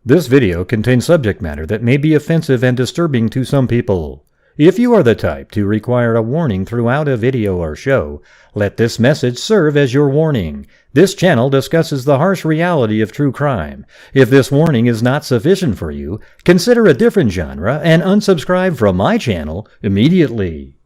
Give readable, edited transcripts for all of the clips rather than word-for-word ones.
This video contains subject matter that may be offensive and disturbing to some people. If you are the type to require a warning throughout a video or show, let this message serve as your warning. This channel discusses the harsh reality of true crime. If this warning is not sufficient for you, consider a different genre and unsubscribe from my channel immediately.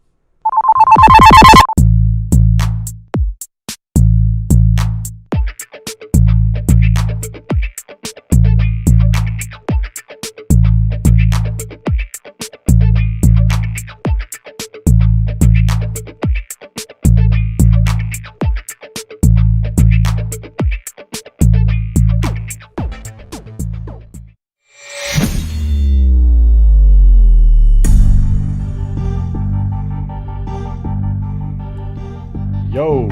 Yo!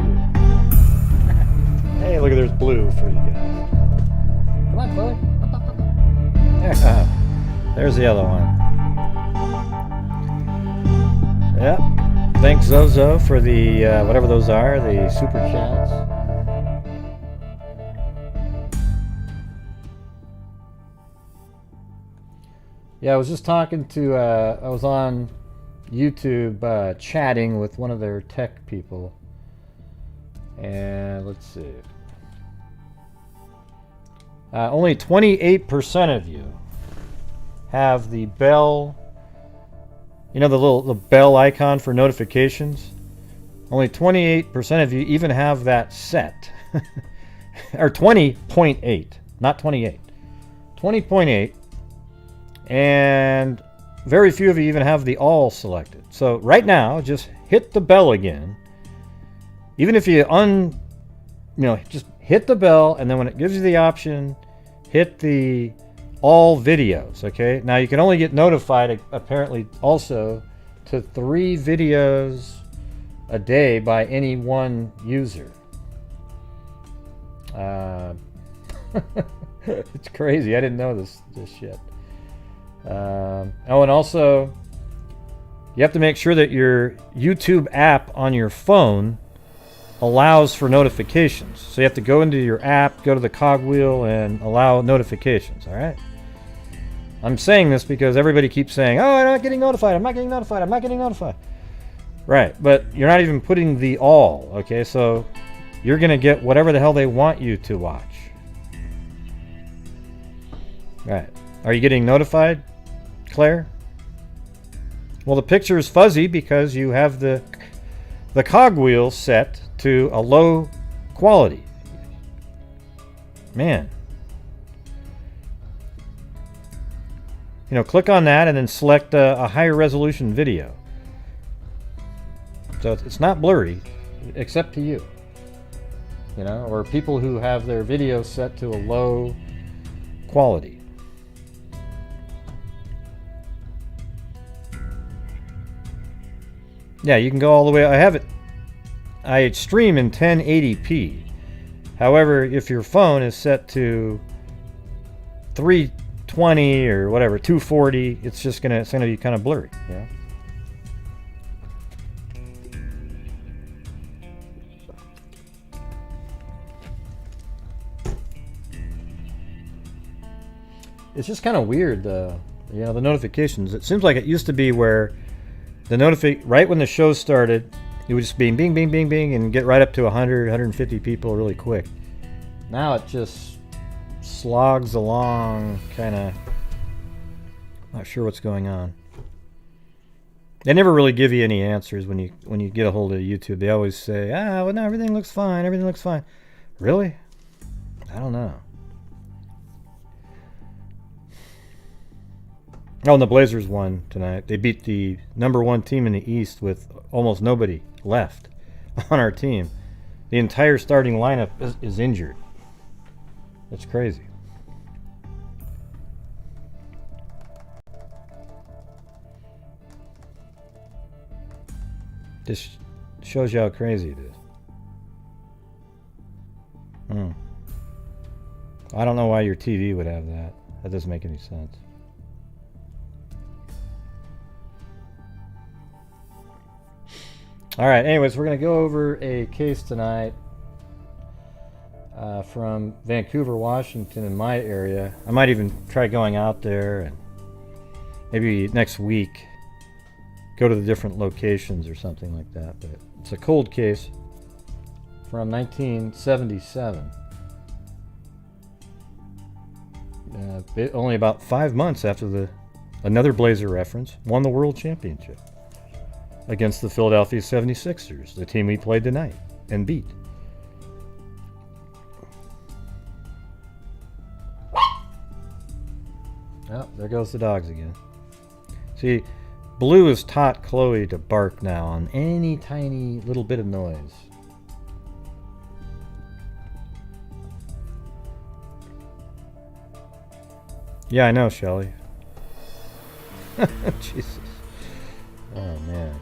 Hey, look at there's blue for you guys. Come on, Chloe. Yeah, there's the other one. Yep. Thanks, Zozo, for the, whatever those are, the super chats. Yeah, I was just talking to, I was on YouTube chatting with one of their tech people. And let's see. Only 28% of you have the bell. You know the bell icon for notifications? Only 28% of you even have that set. Or 20.8, not 28. 20.8. And very few of you even have the all selected. So right now, just hit the bell again. Even if you just hit the bell, and then when it gives you the option, hit the all videos, okay? Now you can only get notified, apparently, also to 3 videos a day by any one user. It's crazy. I didn't know this shit. Oh, and also, you have to make sure that your YouTube app on your phone allows for notifications. So you have to go into your app, go to the cogwheel, and allow notifications, all right? I'm saying this because everybody keeps saying, oh, I'm not getting notified, I'm not getting notified, I'm not getting notified. Right, but you're not even putting the all, okay? So you're going to get whatever the hell they want you to watch. Right. Are you getting notified, Claire? Well, the picture is fuzzy because you have the cogwheel set to a low quality. Man. You know, click on that and then select a higher resolution video. So it's not blurry, except to you. You know, or people who have their video set to a low quality. Yeah, you can go all the way. I have it. I stream in 1080p. However, if your phone is set to 320 or whatever, 240, it's gonna be kind of blurry. Yeah. It's just kind of weird, the notifications. It seems like it used to be where the right when the show started, it would just be bing, bing, bing, bing, and get right up to 100, 150 people really quick. Now it just slogs along, kind of. Not sure what's going on. They never really give you any answers when you get a hold of YouTube. They always say, well, no, everything looks fine, everything looks fine. Really? I don't know. Oh, and the Blazers won tonight. They beat the #1 team in the East with almost nobody left on our team. The entire starting lineup is injured. That's crazy. This shows you how crazy it is. I don't know why your TV would have that. That doesn't make any sense. All right, anyways, we're going to go over a case tonight. from Vancouver, Washington, in my area. I might even try going out there and maybe next week go to the different locations or something like that. But it's a cold case from 1977. Only about 5 months after another Blazer reference won the World Championship against the Philadelphia 76ers, the team we played tonight and beat. Oh, there goes the dogs again. See, Blue has taught Chloe to bark now on any tiny little bit of noise. Yeah, I know, Shelly. Jesus. Oh, man.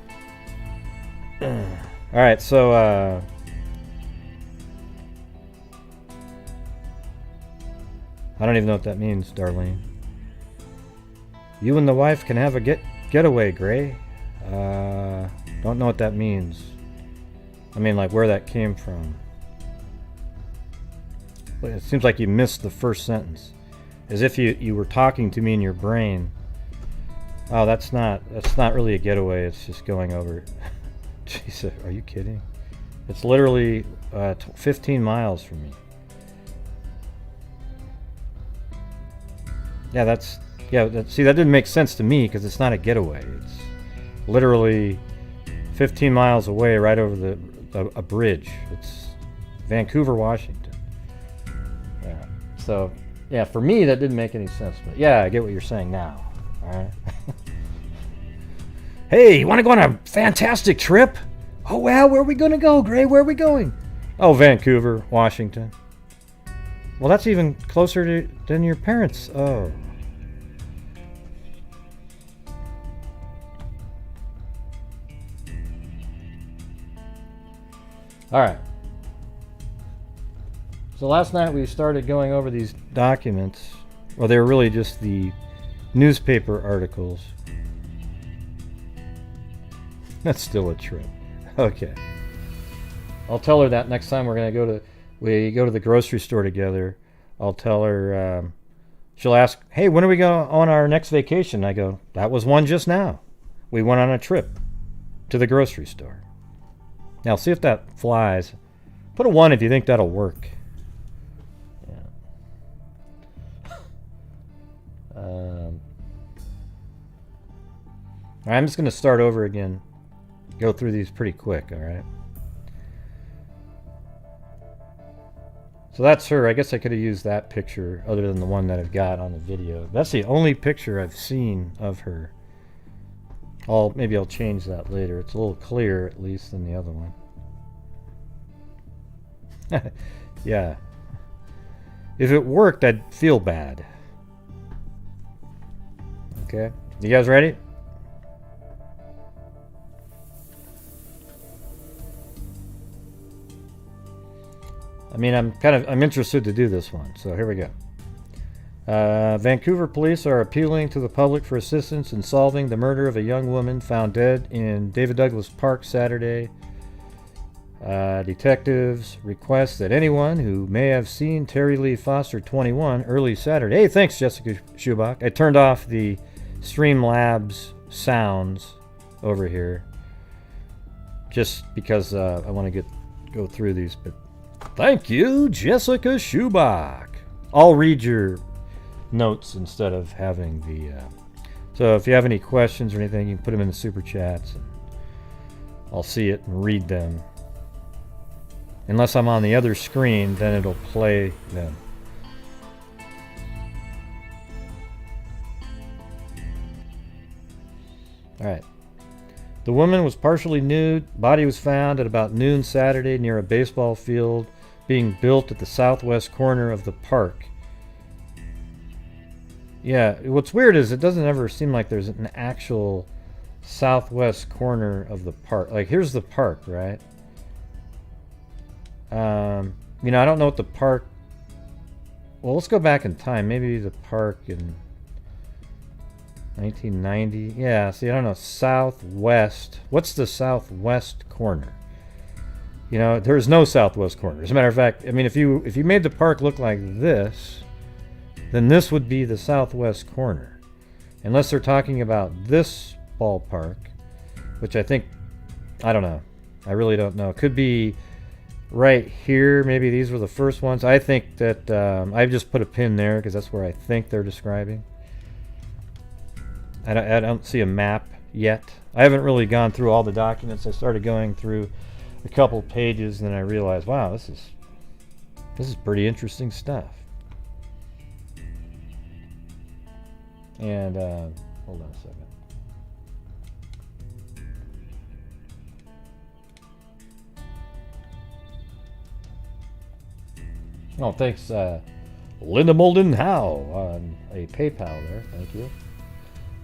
Alright, so, I don't even know what that means, Darlene. You and the wife can have a getaway, Gray. Don't know what that means. I mean, like, where that came from. It seems like you missed the first sentence. As if you were talking to me in your brain. Oh, that's not really a getaway. It's just going over. Jeez, are you kidding? It's literally 15 miles from me. Yeah, see, that didn't make sense to me because it's not a getaway. It's literally 15 miles away, right over a bridge. It's Vancouver, Washington. Yeah. So, yeah, for me that didn't make any sense. But yeah, I get what you're saying now. All right. Hey, you want to go on a fantastic trip? Oh, well, where are we going to go, Gray? Where are we going? Oh, Vancouver, Washington. Well, that's even closer than your parents. Oh. All right. So last night we started going over these documents. Well, they were really just the newspaper articles. That's still a trip. Okay. I'll tell her that next time we go to the grocery store together. I'll tell her, she'll ask, hey, when are we going on our next vacation? I go, that was one just now. We went on a trip to the grocery store. Now, see if that flies. Put a 1 if you think that'll work. Yeah. I'm just going to start over again. Go through these pretty quick, all right? So that's her. I guess I could have used that picture other than the one that I've got on the video. That's the only picture I've seen of her. Maybe I'll change that later. It's a little clearer, at least, than the other one. Yeah. If it worked, I'd feel bad. Okay. You guys ready? I mean, I'm interested to do this one, so here we go. Vancouver police are appealing to the public for assistance in solving the murder of a young woman found dead in David Douglas Park Saturday. Detectives request that anyone who may have seen Terri Foster, 21, early Saturday. Hey, thanks, Jessica Schubach. I turned off the streamlabs sounds over here just because I want to go through these, but thank you, Jessica Schubach. I'll read your notes instead of having the... So if you have any questions or anything, you can put them in the super chats. And I'll see it and read them. Unless I'm on the other screen, then it'll play them. Alright. The woman was partially nude. Body was found at about noon Saturday near a baseball field being built at the southwest corner of the park. Yeah, what's weird is it doesn't ever seem like there's an actual southwest corner of the park. Like, here's the park, right? You know, I don't know what the park... Well, let's go back in time. Maybe the park in 1990. Yeah, see, I don't know. Southwest. What's the southwest corner? You know, there's no southwest corner. As a matter of fact, I mean, if you made the park look like this, then this would be the southwest corner. Unless they're talking about this ballpark, which I think, I don't know. I really don't know. It could be right here. Maybe these were the first ones. I think that I've just put a pin there because that's where I think they're describing. I don't see a map yet. I haven't really gone through all the documents. I started going through a couple pages, and then I realized, wow, this is pretty interesting stuff. And hold on a second. Oh, thanks, Linda Molden Howe on a PayPal there. Thank you.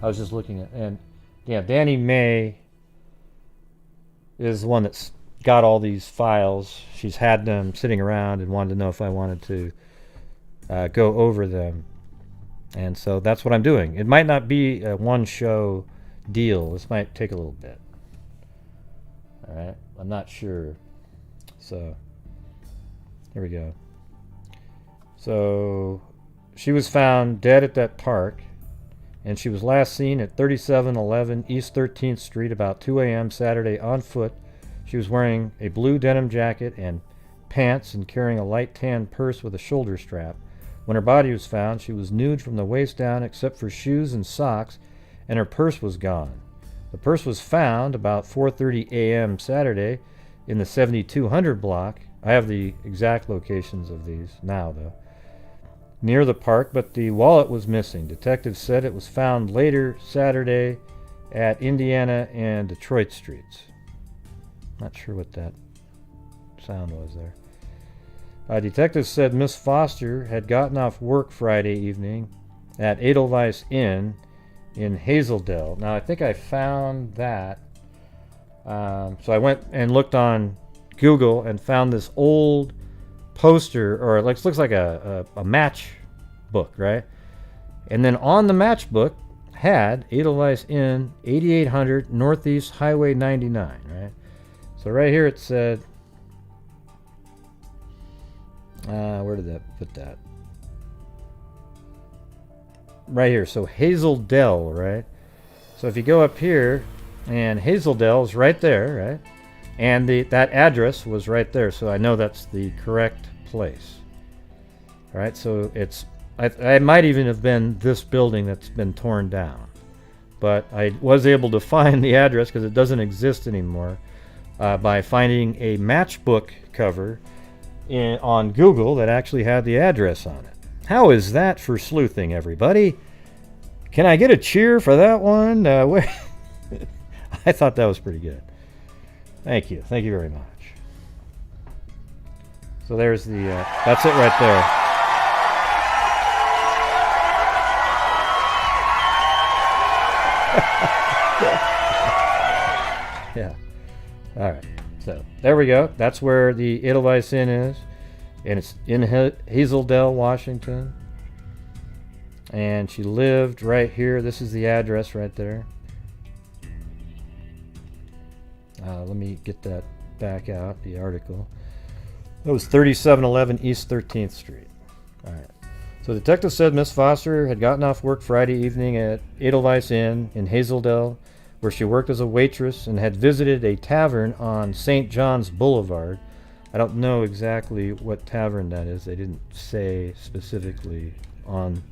I was just looking at, and yeah, Danny May is the one that's got all these files. She's had them sitting around and wanted to know if I wanted to go over them. And so that's what I'm doing. It might not be a one-show deal. This might take a little bit. All right, I'm not sure. So here we go. So she was found dead at that park, and she was last seen at 3711 East 13th Street about 2 a.m. Saturday on foot. She was wearing a blue denim jacket and pants and carrying a light tan purse with a shoulder strap. When her body was found, she was nude from the waist down except for shoes and socks, and her purse was gone. The purse was found about 4:30 a.m. Saturday in the 7200 block. I have the exact locations of these now, though. Near the park, but the wallet was missing. Detectives said it was found later Saturday at Indiana and Detroit streets. Not sure what that sound was there. Detectives said Miss Foster had gotten off work Friday evening at Edelweiss Inn in Hazeldale. Now, I think I found that. So I went and looked on Google and found this old poster, or it looks like a match book, right? And then on the match book had Edelweiss Inn, 8800 Northeast Highway 99, right? So right here it said, where did that put that? Right here. So Hazeldale, right? So if you go up here, and Hazeldale is right there, right? And that address was right there, so I know that's the correct place. All right, so I might even have been this building that's been torn down, but I was able to find the address because it doesn't exist anymore by finding a matchbook cover on Google that actually had the address on it. How is that for sleuthing, everybody? Can I get a cheer for that one? I thought that was pretty good. Thank you. Thank you very much. So there's the, that's it right there. Yeah. All right. So there we go. That's where the Edelweiss Inn is. And it's in Hazeldale, Washington. And she lived right here. This is the address right there. Let me get that back out, the article. It was 3711 East 13th Street. All right. So the detective said Miss Foster had gotten off work Friday evening at Edelweiss Inn in Hazeldale, where she worked as a waitress, and had visited a tavern on St. John's Boulevard. I don't know exactly what tavern that is. They didn't say specifically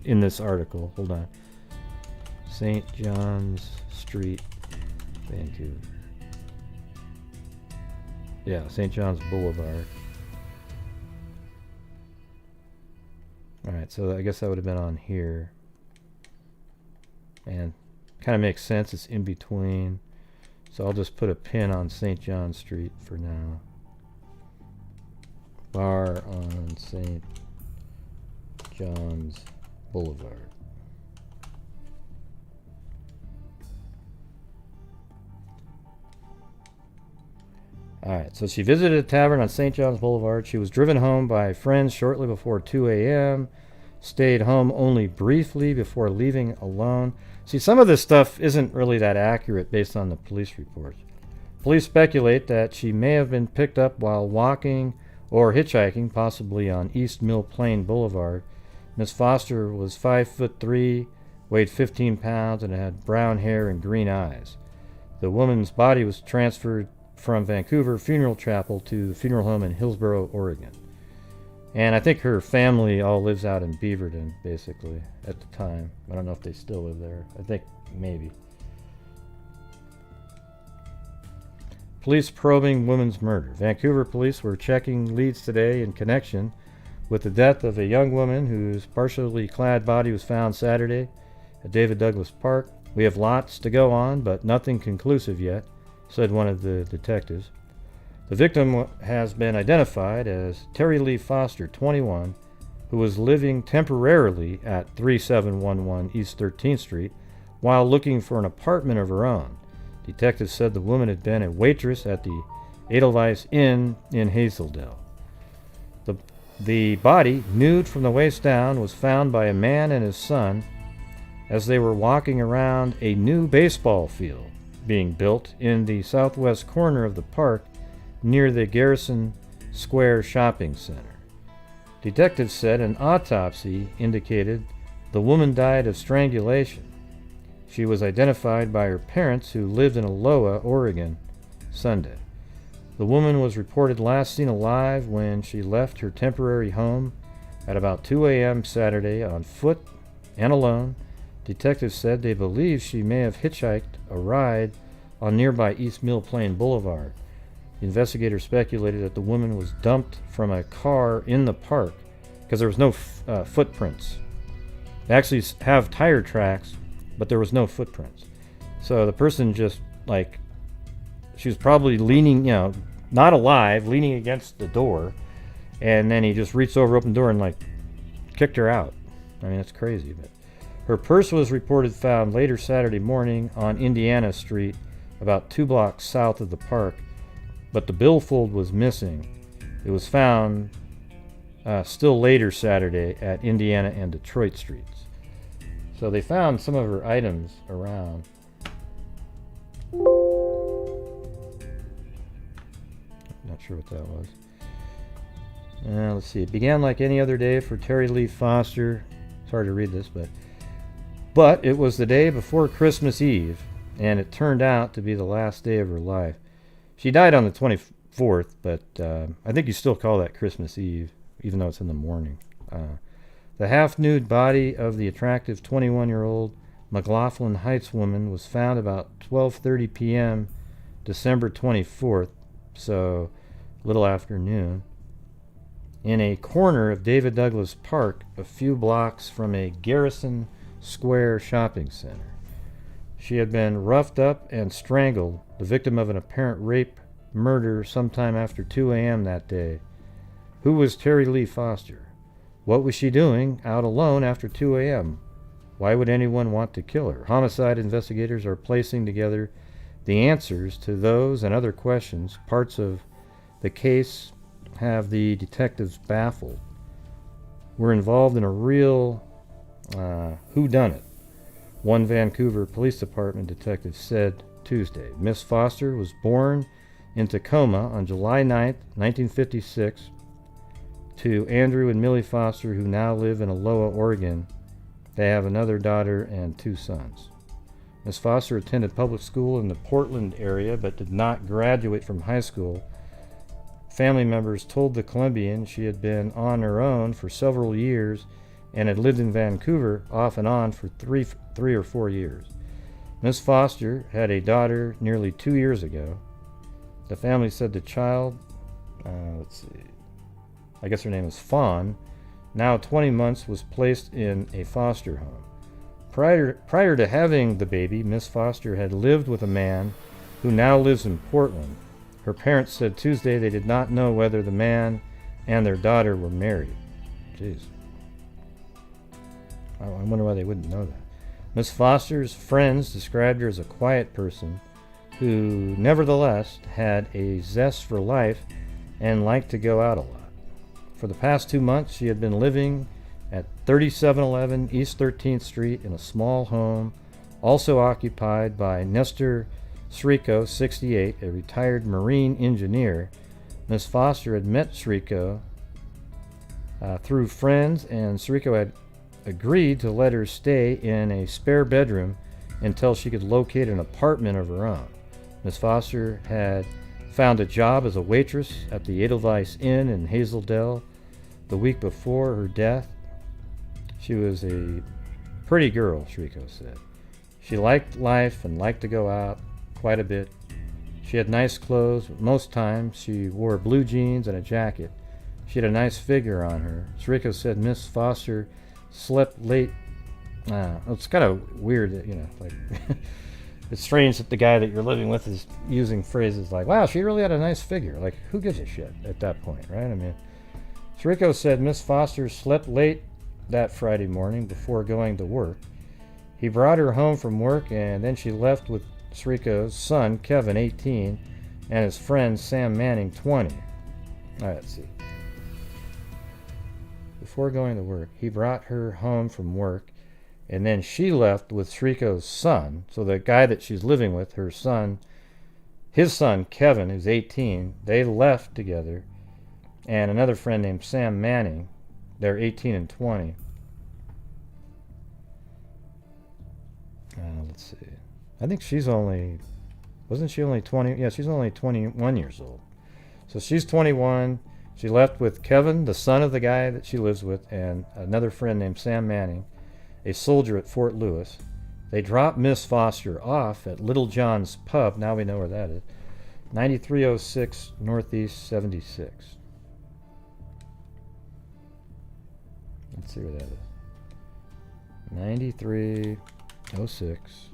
in this article. Hold on. St. John's Street, Vancouver. Yeah, St. John's Boulevard. Alright, so I guess that would have been on here. And kind of makes sense. It's in between. So I'll just put a pin on St. John Street for now. Bar on St. John's Boulevard. Alright, so she visited a tavern on St. John's Boulevard. She was driven home by friends shortly before 2 a.m. Stayed home only briefly before leaving alone. See, some of this stuff isn't really that accurate based on the police reports. Police speculate that she may have been picked up while walking or hitchhiking, possibly on East Mill Plain Boulevard. Miss Foster was 5'3", weighed 15 pounds, and had brown hair and green eyes. The woman's body was transferred from Vancouver Funeral Chapel to the funeral home in Hillsboro, Oregon. And I think her family all lives out in Beaverton, basically, at the time. I don't know if they still live there. I think maybe. Police probing woman's murder. Vancouver police were checking leads today in connection with the death of a young woman whose partially clad body was found Saturday at David Douglas Park. We have lots to go on, but nothing conclusive yet, said one of the detectives. The victim has been identified as Terri Foster, 21, who was living temporarily at 3711 East 13th Street while looking for an apartment of her own. Detectives said the woman had been a waitress at the Edelweiss Inn in Hazeldale. The body, nude from the waist down, was found by a man and his son as they were walking around a new baseball field being built in the southwest corner of the park near the Garrison Square shopping center. Detectives said an autopsy indicated the woman died of strangulation. She was identified by her parents, who lived in Aloha, Oregon, Sunday. The woman was reported last seen alive when she left her temporary home at about 2 a.m. Saturday on foot and alone. Detectives said they believe she may have hitchhiked a ride on nearby East Mill Plain Boulevard. The investigators speculated that the woman was dumped from a car in the park because there was no footprints. They actually have tire tracks, but there was no footprints. So the person just, like, she was probably leaning, not alive, leaning against the door, and then he just reached over, opened the door, and, kicked her out. I mean, that's crazy. But her purse was reported found later Saturday morning on Indiana Street, about 2 blocks south of the park, but the billfold was missing. It was found still later Saturday at Indiana and Detroit Streets. So they found some of her items around. Not sure what that was. Let's see. It began like any other day for Terri Foster. It's hard to read this, but it was the day before Christmas Eve, and it turned out to be the last day of her life. She died on the 24th, but I think you still call that Christmas Eve, even though it's in the morning. The half-nude body of the attractive 21-year-old McLaughlin Heights woman was found about 12:30 p.m. December 24th, so a little after noon, in a corner of David Douglas Park, a few blocks from a Garrison Square shopping center. She had been roughed up and strangled, the victim of an apparent rape murder sometime after 2 a.m. that day. Who was Terri Foster? What was she doing out alone after 2 a.m.? Why would anyone want to kill her? Homicide investigators are placing together the answers to those and other questions. Parts of the case have the detectives baffled. We're involved in a real whodunit, one Vancouver Police Department detective said Tuesday. Miss Foster was born in Tacoma on July 9th, 1956, to Andrew and Millie Foster, who now live in Aloha, Oregon. They have another daughter and 2 sons. Miss Foster attended public school in the Portland area but did not graduate from high school. Family members told the Columbian she had been on her own for several years and had lived in Vancouver off and on for three or 4 years. Miss Foster had a daughter nearly 2 years ago. The family said the child, I guess her name is Fawn, now 20 months, was placed in a foster home. Prior to having the baby, Miss Foster had lived with a man who now lives in Portland. Her parents said Tuesday they did not know whether the man and their daughter were married. Jeez. I wonder why they wouldn't know that. Miss Foster's friends described her as a quiet person who nevertheless had a zest for life and liked to go out a lot. For the past 2 months, she had been living at 3711 East 13th Street in a small home, also occupied by Nestor Sriko, 68, a retired Marine engineer. Miss Foster had met Sriko through friends, and Sriko had agreed to let her stay in a spare bedroom until she could locate an apartment of her own. Miss Foster had found a job as a waitress at the Edelweiss Inn in Hazeldale the week before her death. She was a pretty girl, Sriko said. She liked life and liked to go out quite a bit. She had nice clothes. Most times she wore blue jeans and a jacket. She had a nice figure on her. Sriko said Miss Foster slept late. It's kind of weird that, like it's strange that the guy that you're living with is using phrases like, wow, she really had a nice figure. Like, who gives a shit at that point, right? I mean, Sriko said Miss Foster slept late that Friday morning before going to work. He brought her home from work, and then she left with Sriko's son, Kevin, 18, and his friend, Sam Manning, 20. All right, let's see. Before going to work, he brought her home from work, and then she left with Sriko's son. So the guy that she's living with, her son, his son, Kevin, who's 18, they left together, and another friend named Sam Manning. They're 18 and 20. Let's see. I think she's only... Wasn't she only 20? Yeah, she's only 21 years old. So she's 21. She left with Kevin, the son of the guy that she lives with, and another friend named Sam Manning, a soldier at Fort Lewis. They dropped Miss Foster off at Little John's Pub. Now we know where that is. 9306 Northeast 76. Let's see where that is. 9306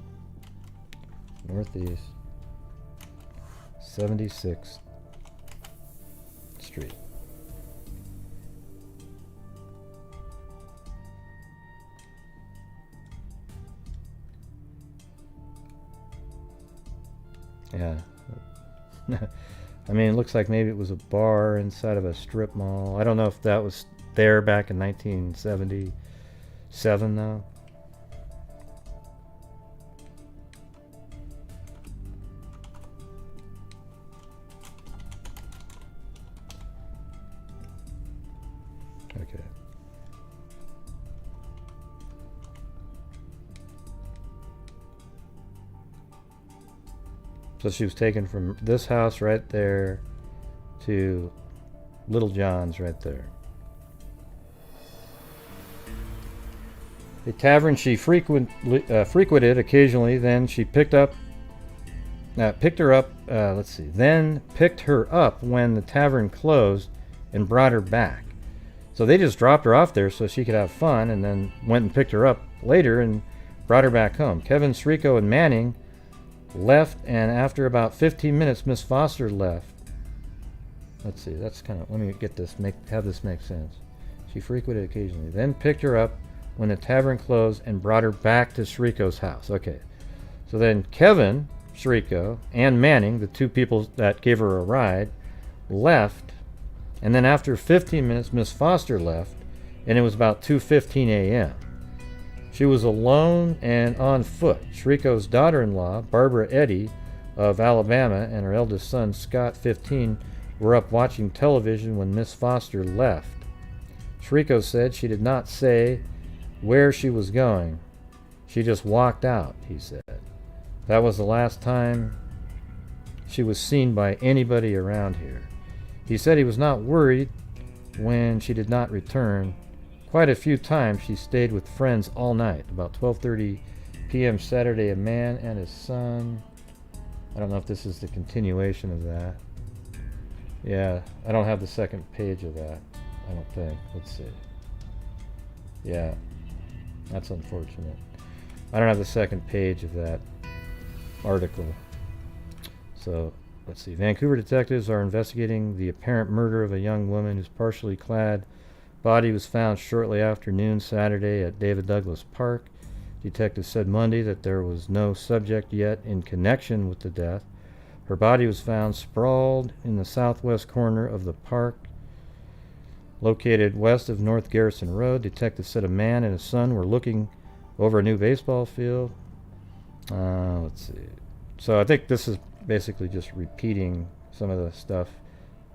Northeast 76th Street. Yeah. I mean, it looks like maybe it was a bar inside of a strip mall. I don't know if that was there back in 1977, though. Okay. So she was taken from this house right there to Little John's right there. A tavern she frequented occasionally. Then she picked her up when the tavern closed and brought her back. So they just dropped her off there so she could have fun, and then went and picked her up later and brought her back home. Kevin, Sriko, and Manning left, and after about 15 minutes, Miss Foster left. Let's see, that's kind of, let me get this, have this make sense. She frequented occasionally, then picked her up when the tavern closed and brought her back to Sriko's house. Okay, so then Kevin, Sriko, and Manning, the two people that gave her a ride, left, and then after 15 minutes, Miss Foster left, and it was about 2:15 a.m. She was alone and on foot. Sriko's daughter-in-law, Barbara Eddy of Alabama, and her eldest son, Scott, 15, were up watching television when Miss Foster left. Sriko said she did not say where she was going. She just walked out, he said. That was the last time she was seen by anybody around here. He said he was not worried when she did not return. Quite a few times she stayed with friends all night. About 12:30 p.m. Saturday, a man and his son. I don't know if this is the continuation of that. Yeah, I don't have the second page of that, I don't think. Let's see. Yeah, that's unfortunate. I don't have the second page of that article. So, let's see. Vancouver detectives are investigating the apparent murder of a young woman whose partially clad body was found shortly after noon Saturday at David Douglas Park. Detectives said Monday that there was no subject yet in connection with the death. Her body was found sprawled in the southwest corner of the park, located west of North Garrison Road. Detectives said a man and his son were looking over a new baseball field. Let's see. So I think this is basically just repeating some of the stuff.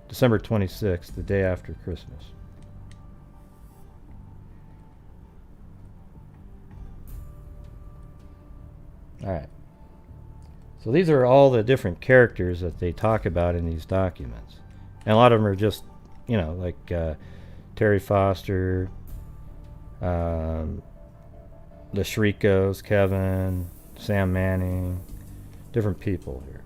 December 26th, the day after Christmas. Alright. So these are all the different characters that they talk about in these documents. And a lot of them are just, you know, like Terri Foster, the Shrikos, Kevin, Sam Manning, different people here.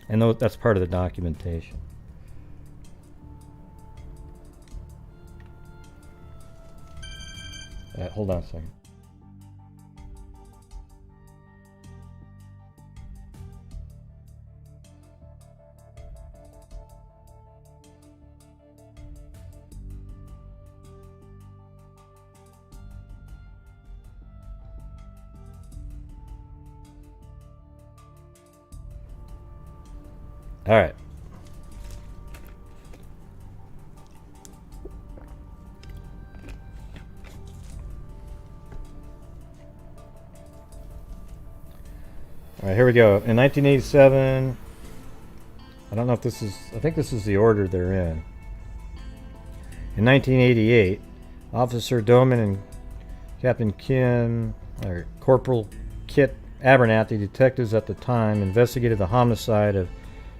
And that's part of the documentation. Hold on a second. All right. All right, here we go. In 1987, I don't know if this is, I think this is the order they're in. In 1988, Officer Doman and Captain Kim, or Corporal Kit Abernathy, detectives at the time, investigated the homicide of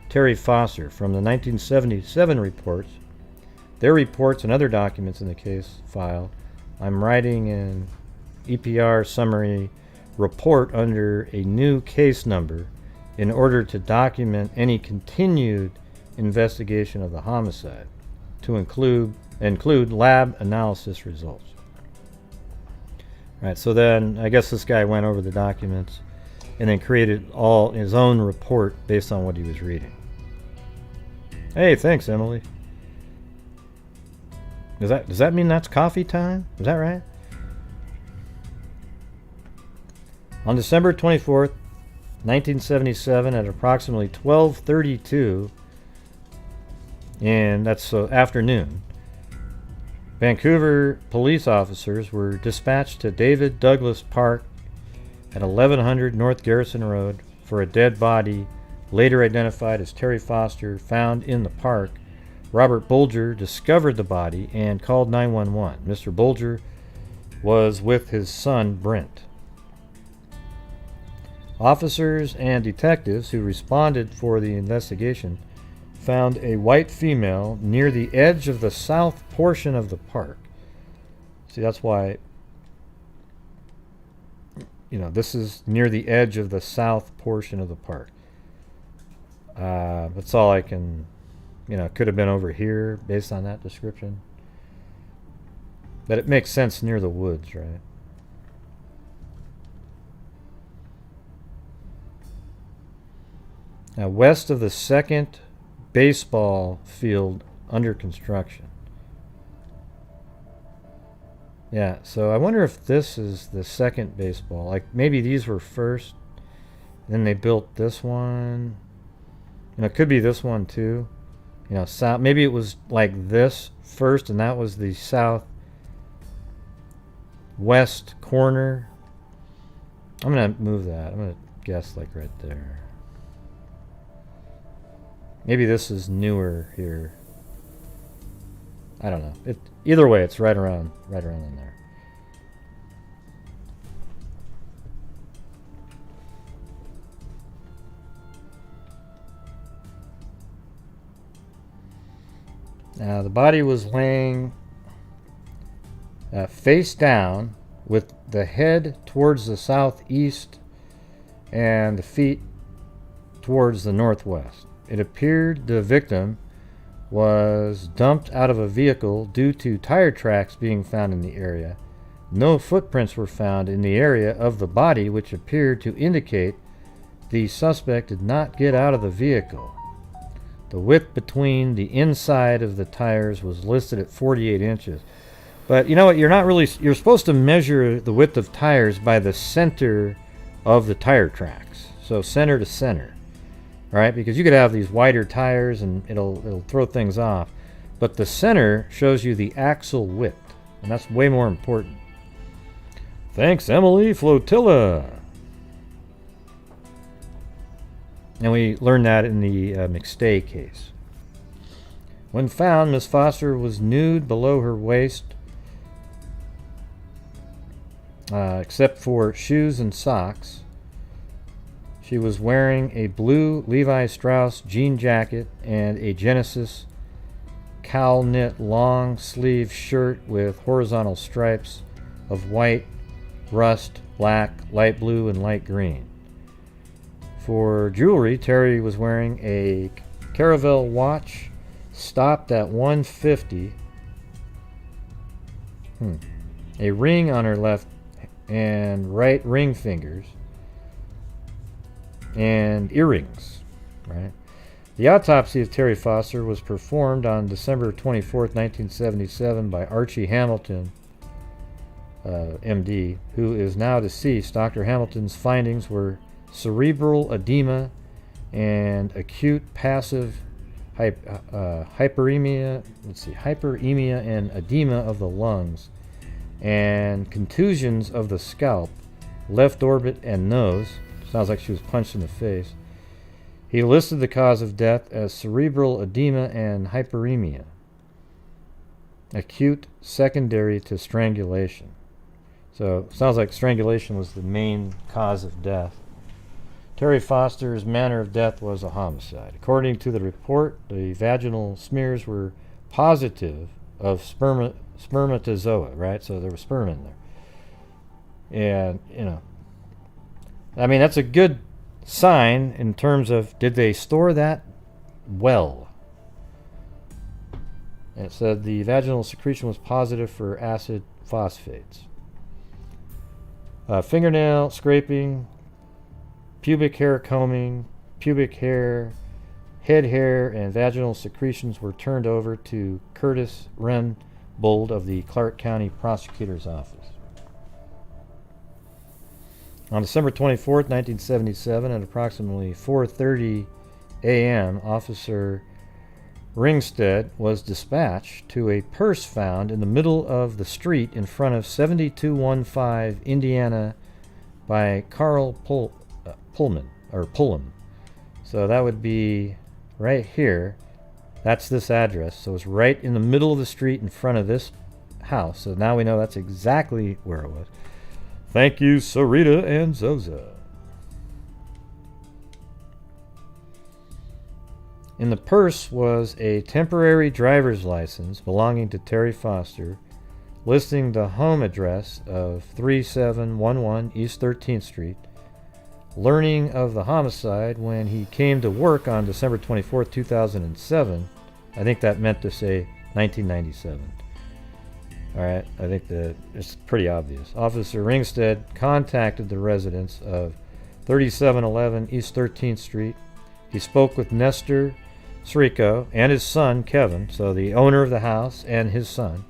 Terri Foster. From the 1977 reports, their reports and other documents in the case file, I'm writing an EPR summary report under a new case number in order to document any continued investigation of the homicide, to include lab analysis results. Right, so then I guess this guy went over the documents and then created all his own report based on what he was reading. Hey, thanks, Emily. Does that mean that's coffee time? Is that right? On December 24th, 1977, at approximately 12:32, and that's afternoon, Vancouver police officers were dispatched to David Douglas Park at 1100 North Garrison Road for a dead body, later identified as Terri Foster, found in the park. Robert Bolger discovered the body and called 911. Mr. Bolger was with his son, Brent. Officers and detectives who responded for the investigation found a white female near the edge of the south portion of the park. See, that's why, you know, this is near the edge of the south portion of the park. That's all I can, you know, could have been over here based on that description. But it makes sense near the woods, right? Now, west of the second baseball field under construction. Yeah, so I wonder if this is the second baseball. Like, maybe these were first, then they built this one. You know, it could be this one too. You know, south. Maybe it was like this first, and that was the southwest corner. I'm gonna move that. I'm gonna guess like right there. Maybe this is newer here. I don't know. Either way, it's right around in there. Now, the body was laying face down with the head towards the southeast and the feet towards the northwest. It appeared the victim was dumped out of a vehicle due to tire tracks being found in the area. No footprints were found in the area of the body, which appeared to indicate the suspect did not get out of the vehicle. The width between the inside of the tires was listed at 48 inches. But you know what? You're supposed to measure the width of tires by the center of the tire tracks. So center to center. Right? Because you could have these wider tires and it'll throw things off. But the center shows you the axle width. And that's way more important. Thanks, Emily Flotilla. And we learned that in the McStay case. When found, Miss Foster was nude below her waist, except for shoes and socks. She was wearing a blue Levi Strauss jean jacket and a Genesis cowl knit long sleeve shirt with horizontal stripes of white, rust, black, light blue, and light green. For jewelry, Terri was wearing a Caravel watch stopped at 150, a ring on her left and right ring fingers, and earrings, right? The autopsy of Terri Foster was performed on December 24th, 1977 by Archie Hamilton, MD, who is now deceased. Dr. Hamilton's findings were cerebral edema and acute passive hyperemia and edema of the lungs, and contusions of the scalp, left orbit, and nose. Sounds like she was punched in the face. He listed the cause of death as cerebral edema and hyperemia, acute secondary to strangulation. So sounds like strangulation was the main cause of death. Terri Foster's manner of death was a homicide. According to the report, the vaginal smears were positive of spermatozoa, right? So there was sperm in there. And, you know, I mean, that's a good sign in terms of, did they store that well? And it said the vaginal secretion was positive for acid phosphates. Fingernail scraping, pubic hair combing, pubic hair, head hair, and vaginal secretions were turned over to Curtis Renbold of the Clark County Prosecutor's Office. On December 24th, 1977, at approximately 4:30 a.m., Officer Ringstead was dispatched to a purse found in the middle of the street in front of 7215 Indiana by Carl Pullman. So that would be right here. That's this address. So it's right in the middle of the street in front of this house. So now we know that's exactly where it was. Thank you, Sarita and Zoza. In the purse was a temporary driver's license belonging to Terri Foster, listing the home address of 3711 East 13th Street. Learning of the homicide when he came to work on December 24, 2007. I think that meant to say 1997. Alright, I think that it's pretty obvious. Officer Ringstead contacted the residents of 3711 East 13th Street. He spoke with Nestor Srico and his son, Kevin, so the owner of the house and his son.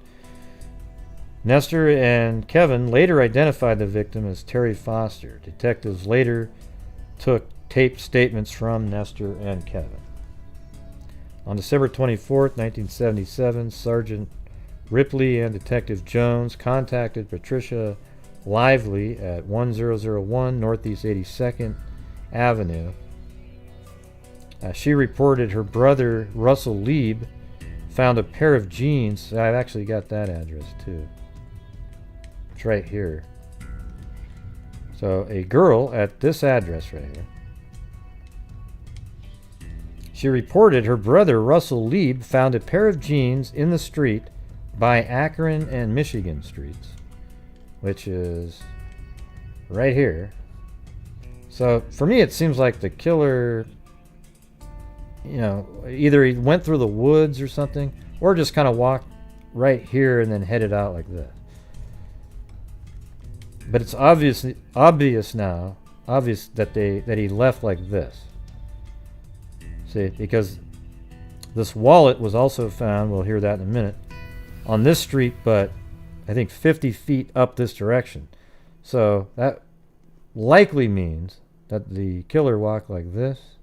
Nestor and Kevin later identified the victim as Terri Foster. Detectives later took taped statements from Nestor and Kevin. On December 24th, 1977, Sergeant Ripley and Detective Jones contacted Patricia Lively at 1001 Northeast 82nd Avenue. She reported her brother, Russell Lieb, found a pair of jeans. I've actually got that address too. It's right here. So a girl at this address right here. She reported her brother, Russell Lieb, found a pair of jeans in the street by Akron and Michigan streets, which is right here. So for me, it seems like the killer, you know, either he went through the woods or something, or just kind of walked right here and then headed out like this. But it's obvious now that he left like this. See, because this wallet was also found, we'll hear that in a minute, on this street, but I think 50 feet up this direction. So that likely means that the killer walked like this,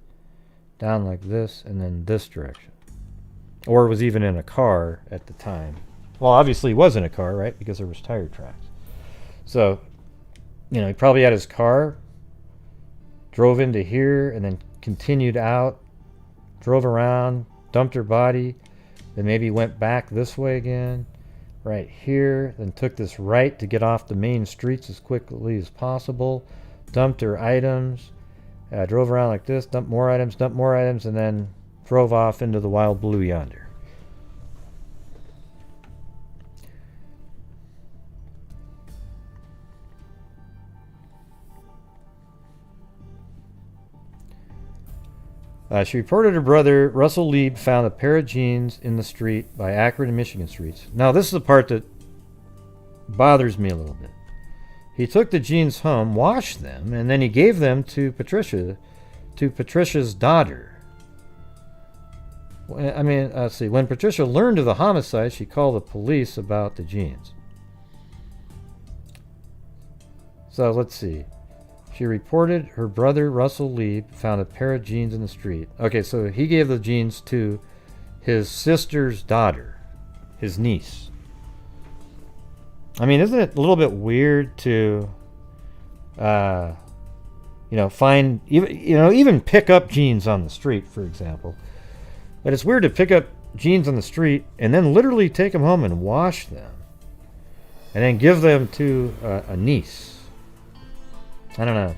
down like this, and then this direction. Or was even in a car at the time. Well, obviously he was in a car, right? Because there was tire tracks. So, you know, he probably had his car, drove into here, and then continued out, drove around, dumped her body, then maybe went back this way again, right here, then took this right to get off the main streets as quickly as possible, dumped her items, drove around like this, dumped more items, and then drove off into the wild blue yonder. She reported her brother, Russell Lieb, found a pair of jeans in the street by Akron and Michigan streets. Now, this is the part that bothers me a little bit. He took the jeans home, washed them, and then he gave them to Patricia's daughter. I mean, let's see. When Patricia learned of the homicide, she called the police about the jeans. So, let's see. She reported her brother, Russell Lieb, found a pair of jeans in the street. Okay, so he gave the jeans to his sister's daughter, his niece. I mean, isn't it a little bit weird to, find, even pick up jeans on the street, for example. But it's weird to pick up jeans on the street and then literally take them home and wash them. And then give them to a niece. I don't know.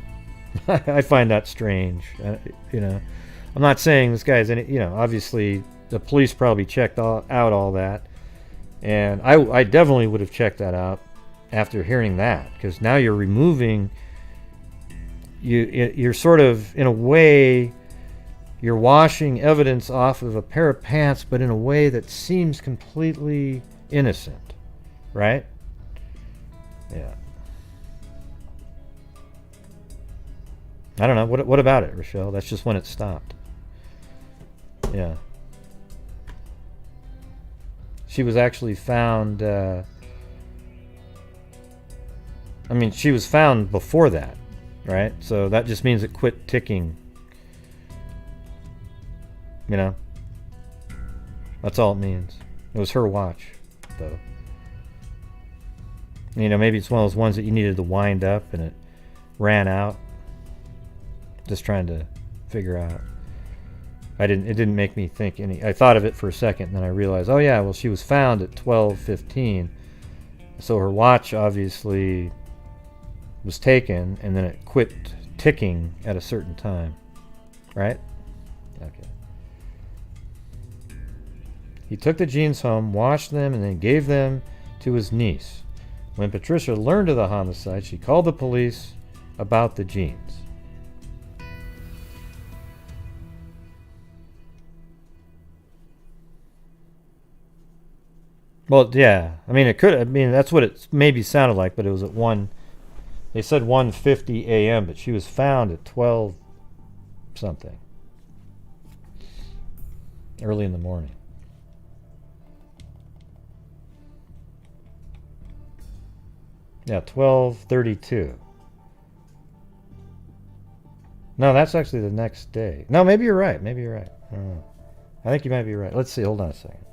I find that strange. I'm not saying this guy's any, obviously the police probably checked out all that. And I definitely would have checked that out after hearing that. Because now you're removing, you're sort of, in a way, you're washing evidence off of a pair of pants, but in a way that seems completely innocent. Right? Yeah. I don't know. What about it, Rochelle? That's just when it stopped. Yeah. She was actually found... she was found before that, right? So that just means it quit ticking. That's all it means. It was her watch, though. Maybe it's one of those ones that you needed to wind up and it ran out. Just trying to figure out. It didn't make me think any. I thought of it for a second, and then I realized, oh yeah, well, she was found at 12:15, so her watch obviously was taken, and then it quit ticking at a certain time, right? Okay. He took the jeans home, washed them, and then gave them to his niece. When Patricia learned of the homicide, she called the police about the jeans. Well, yeah. That's what it maybe sounded like, but it was at 1. They said 1:50 a.m., but she was found at 12 something. Early in the morning. Yeah, 12:32. No, that's actually the next day. No, maybe you're right. I don't know. I think you might be right. Let's see. Hold on a second.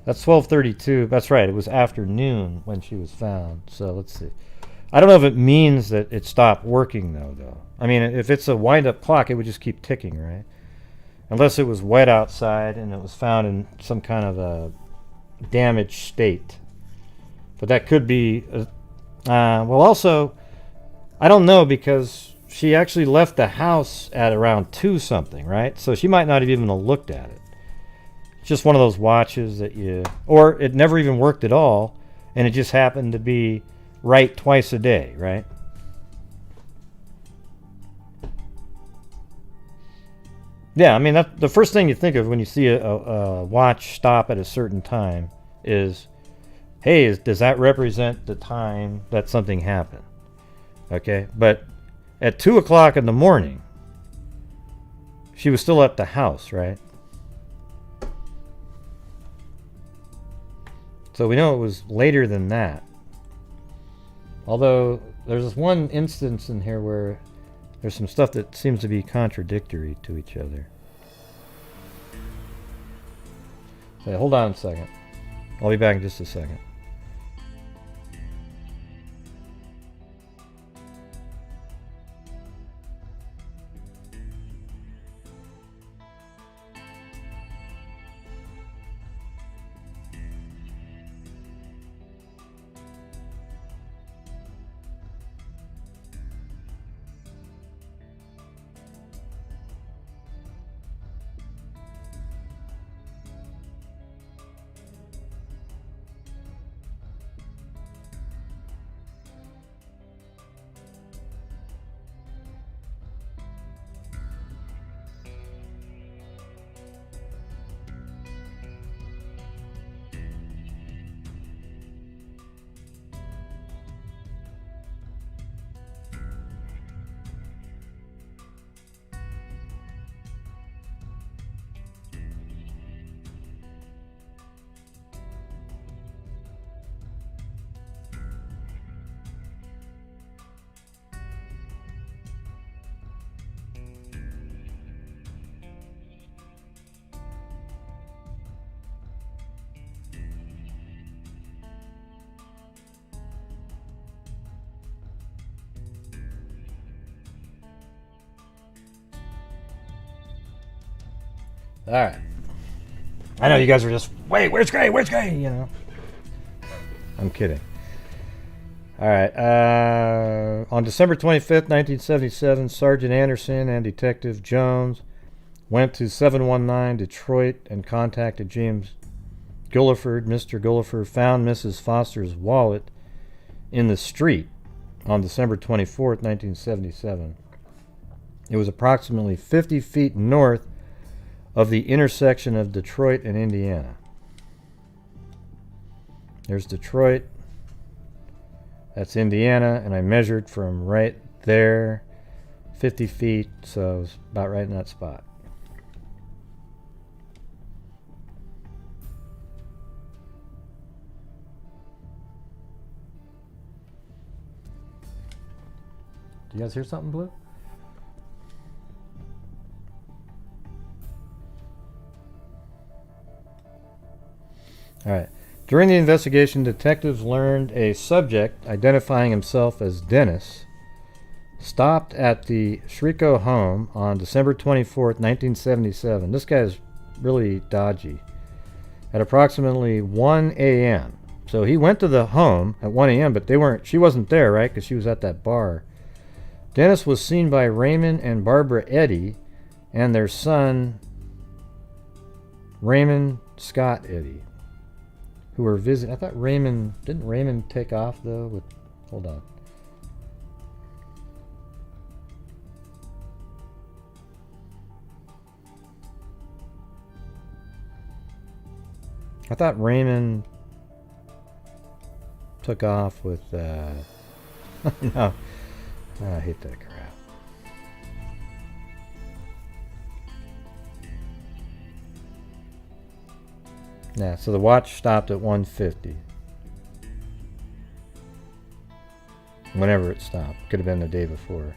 That's 12:32. That's right. It was afternoon when she was found. So let's see. I don't know if it means that it stopped working, though. If it's a wind-up clock, it would just keep ticking, right? Unless it was wet outside and it was found in some kind of a damaged state. But that could be... also, I don't know, because she actually left the house at around 2 something, right? So she might not have even looked at it. It's just one of those watches that or it never even worked at all, and it just happened to be right twice a day, right? Yeah, that's the first thing you think of when you see a watch stop at a certain time is, hey, does that represent the time that something happened? Okay, but at 2 o'clock in the morning, she was still at the house, right? So we know it was later than that. Although there's this one instance in here where there's some stuff that seems to be contradictory to each other. So hold on a second. I'll be back in just a second. All right. I know you guys are just, wait, where's Gray? Where's Gray? You know. I'm kidding. All right. On December 25th, 1977, Sergeant Anderson and Detective Jones went to 719 Detroit and contacted James Gulliford. Mr. Gulliford found Mrs. Foster's wallet in the street on December 24th, 1977. It was approximately 50 feet north of the intersection of Detroit and Indiana. There's Detroit. That's Indiana, and I measured from right there, 50 feet, so it was about right in that spot. Do you guys hear something, Blue? All right. During the investigation, detectives learned a subject identifying himself as Dennis stopped at the Shriko home on December 24th, 1977. This guy's really dodgy. At approximately 1 a.m. So he went to the home at 1 a.m., but she wasn't there, right? Because she was at that bar. Dennis was seen by Raymond and Barbara Eddy and their son, Raymond Scott Eddy, who were visiting. I thought didn't Raymond take off though? Hold on. I thought Raymond took off with, no. I hate that crap. Yeah, so the watch stopped at 1:50. Whenever it stopped. Could have been the day before.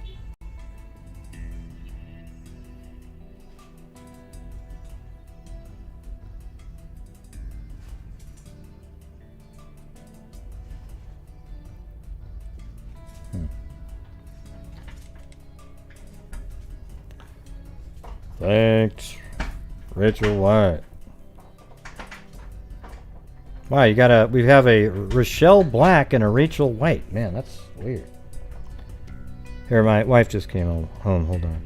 Thanks, Rachel White. Wow, we have a Rochelle Black and a Rachel White. Man, that's weird. Here, my wife just came home. Hold on.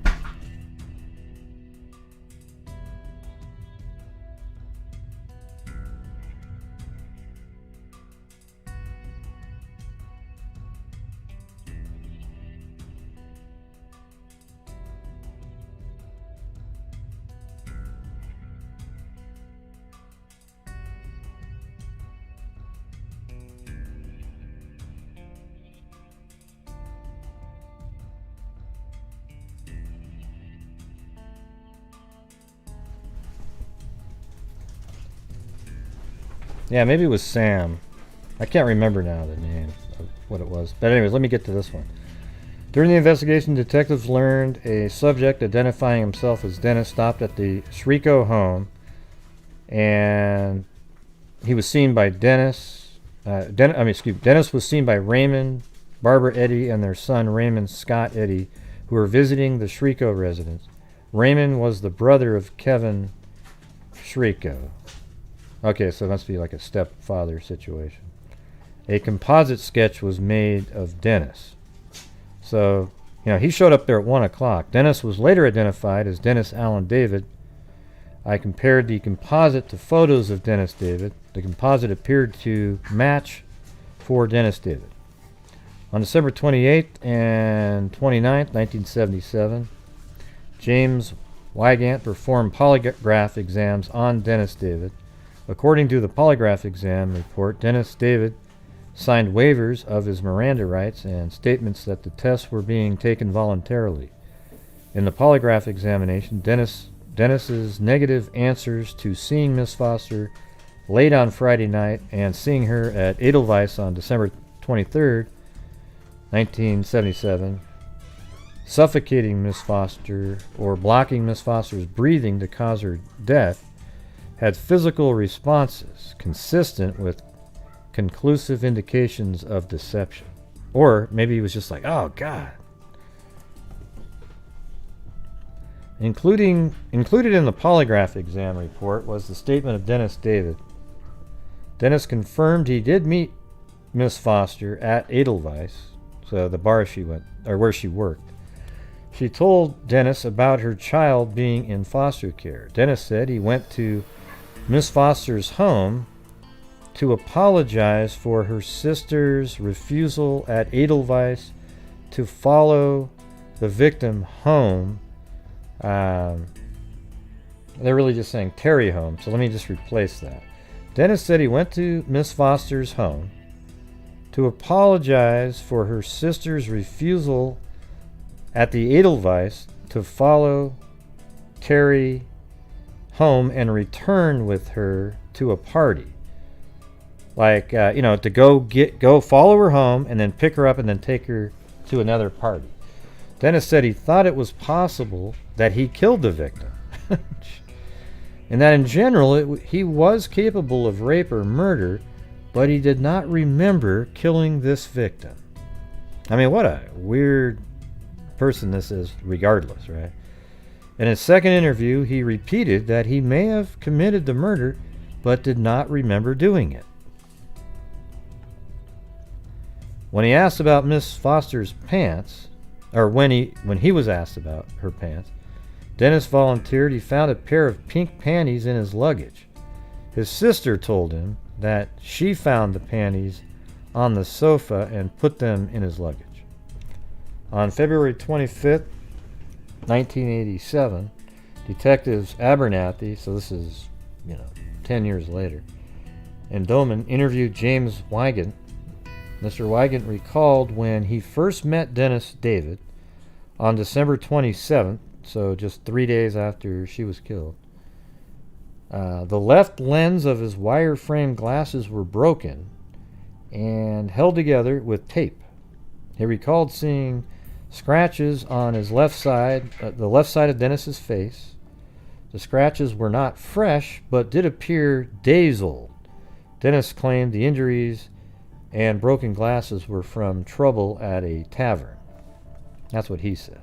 Yeah, maybe it was Sam. I can't remember now the name of what it was. But anyways, let me get to this one. During the investigation, detectives learned a subject identifying himself as Dennis stopped at the Shriko home, and he was seen by Dennis was seen by Raymond, Barbara Eddy, and their son Raymond Scott Eddy, who were visiting the Shriko residence. Raymond was the brother of Kevin Shriko. Okay, so it must be like a stepfather situation. A composite sketch was made of Dennis. So, he showed up there at 1 o'clock. Dennis was later identified as Dennis Allen David. I compared the composite to photos of Dennis David. The composite appeared to match for Dennis David. On December 28th and 29th, 1977, James Wygant performed polygraph exams on Dennis David. According to the polygraph exam report, Dennis David signed waivers of his Miranda rights and statements that the tests were being taken voluntarily. In the polygraph examination, Dennis's negative answers to seeing Miss Foster late on Friday night and seeing her at Edelweiss on December 23rd, 1977, suffocating Miss Foster or blocking Miss Foster's breathing to cause her death, had physical responses consistent with conclusive indications of deception. Or maybe he was just like, oh, God. Included in the polygraph exam report was the statement of Dennis David. Dennis confirmed he did meet Miss Foster at Edelweiss, so the bar she went, or where she worked. She told Dennis about her child being in foster care. Dennis said he went to Miss Foster's home to apologize for her sister's refusal at Edelweiss to follow the victim home. They're really just saying Terri home, so let me just replace that. Dennis said he went to Miss Foster's home to apologize for her sister's refusal at the Edelweiss to follow Terri home and return with her to a party. Like, to go follow her home and then pick her up and then take her to another party. Dennis said he thought it was possible that he killed the victim. And that in general, he was capable of rape or murder, but he did not remember killing this victim. I mean, what a weird person this is, regardless, right? In his second interview, he repeated that he may have committed the murder, but did not remember doing it. When he asked about Miss Foster's pants, or when he was asked about her pants, Dennis volunteered he found a pair of pink panties in his luggage. His sister told him that she found the panties on the sofa and put them in his luggage. On February 25th, 1987, detectives Abernathy, so this is, 10 years later, and Doman interviewed James Wygant. Mr. Wygant recalled when he first met Dennis David on December 27th, so just 3 days after she was killed. The left lens of his wire-frame glasses were broken and held together with tape. He recalled seeing scratches on his left side, the left side of Dennis's face. The scratches were not fresh, but did appear days old. Dennis claimed the injuries and broken glasses were from trouble at a tavern. That's what he said.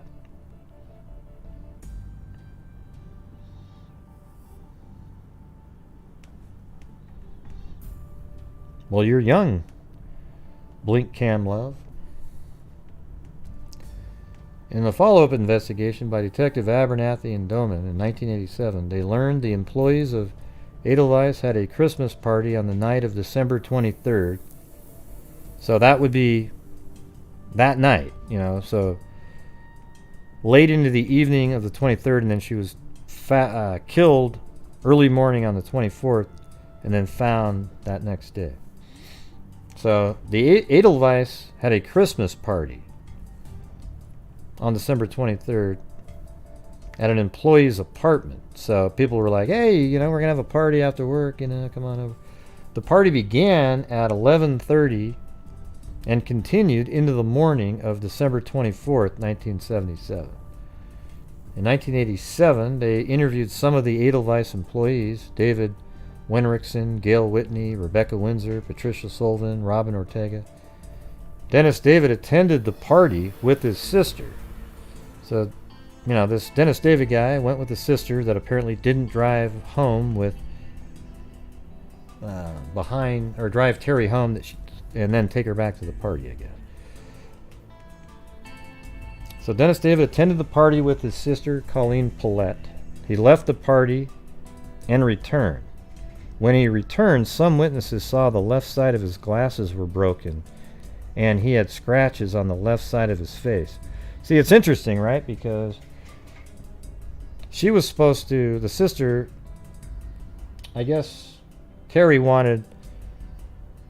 Well, you're young, Blink Cam Love. In the follow-up investigation by Detective Abernathy and Doman in 1987, they learned the employees of Edelweiss had a Christmas party on the night of December 23rd. So that would be that night, so late into the evening of the 23rd, and then she was killed early morning on the 24th, and then found that next day. So the Edelweiss had a Christmas party on December 23rd at an employee's apartment. So people were like, hey, we're going to have a party after work, come on over. The party began at 11:30 and continued into the morning of December 24th, 1977. In 1987, they interviewed some of the Edelweiss employees: David Wenrickson, Gail Whitney, Rebecca Windsor, Patricia Sullivan, Robin Ortega. Dennis David attended the party with his sister. So, this Dennis David guy went with the sister that apparently didn't drive home with drive Terri home and then take her back to the party, I guess. So Dennis David attended the party with his sister, Colleen Paulette. He left the party and returned. When he returned, some witnesses saw the left side of his glasses were broken, and he had scratches on the left side of his face. See, it's interesting, right? Because she was supposed to, the sister, I guess Terri wanted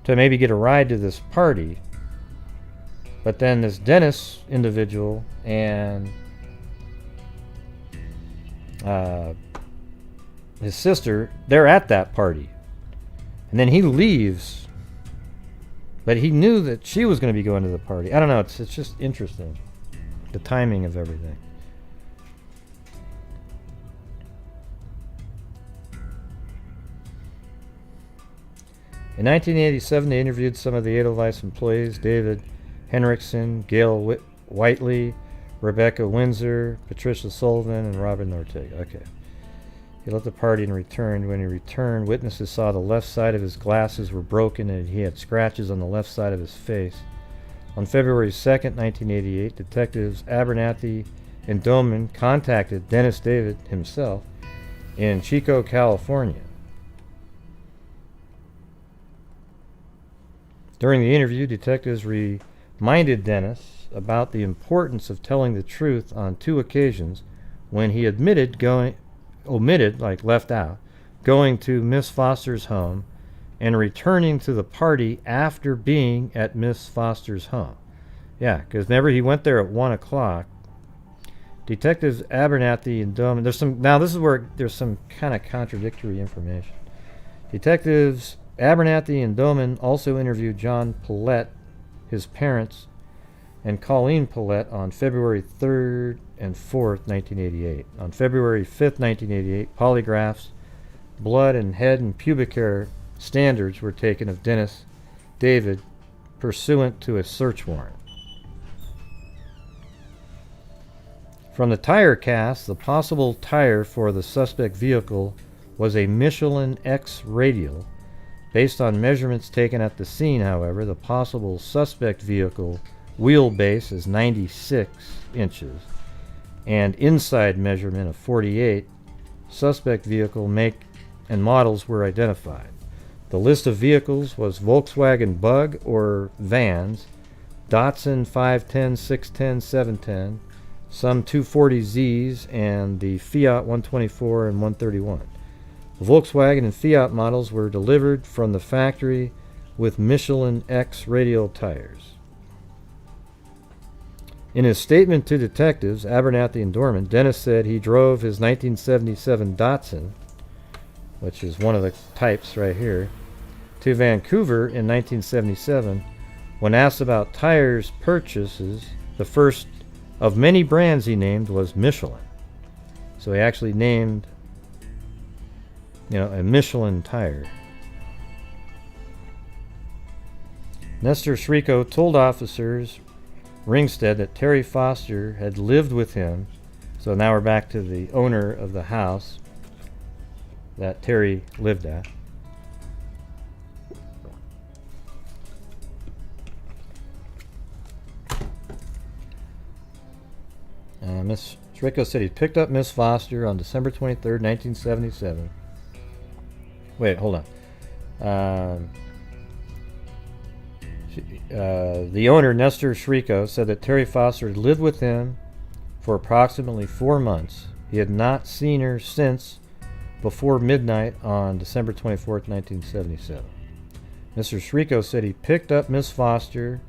to maybe get a ride to this party, but then this Dennis individual and his sister, they're at that party, and then he leaves, but he knew that she was going to be going to the party. I don't know, it's just interesting, the timing of everything. In 1987, they interviewed some of the Edelweiss employees: David Henriksen, Gail Whiteley, Rebecca Windsor, Patricia Sullivan, and Robin Ortega. Okay. He left the party and returned. When he returned, witnesses saw the left side of his glasses were broken and he had scratches on the left side of his face. On February 2nd, 1988, detectives Abernathy and Doman contacted Dennis David himself in Chico, California. During the interview, detectives reminded Dennis about the importance of telling the truth on 2 occasions when he left out, going to Miss Foster's home and returning to the party after being at Miss Foster's home. Yeah, because remember he went there at 1 o'clock. Detectives Abernathy and Doman. This is where there's some kind of contradictory information. Detectives Abernathy and Doman also interviewed John Paulette, his parents, and Colleen Paulette on February 3rd and 4th, 1988. On February 5th, 1988, polygraphs, blood and head and pubic hair standards were taken of Dennis David pursuant to a search warrant. From the tire cast, the possible tire for the suspect vehicle was a Michelin X radial. Based on measurements taken at the scene, however, the possible suspect vehicle wheelbase is 96 inches and inside measurement of 48. Suspect vehicle make and models were identified. The list of vehicles was Volkswagen Bug or vans, Datsun 510, 610, 710, some 240Zs, and the Fiat 124 and 131. The Volkswagen and Fiat models were delivered from the factory with Michelin X radial tires. In his statement to detectives, Abernathy and Dorman, Dennis said he drove his 1977 Datsun, which is one of the types right here, to Vancouver in 1977. When asked about tires purchases, the first of many brands he named was Michelin. So he actually named a Michelin tire. Nestor Shriko told officers Ringstead that Terri Foster had lived with him. So now we're back to the owner of the house that Terri lived at. Miss Shriko said he picked up Miss Foster on December 23rd, 1977. Wait, hold on. The owner, Nestor Shriko, said that Terri Foster had lived with him for approximately 4 months. He had not seen her since before midnight on December 24th, 1977. Mr. Shriko said he picked up Miss Foster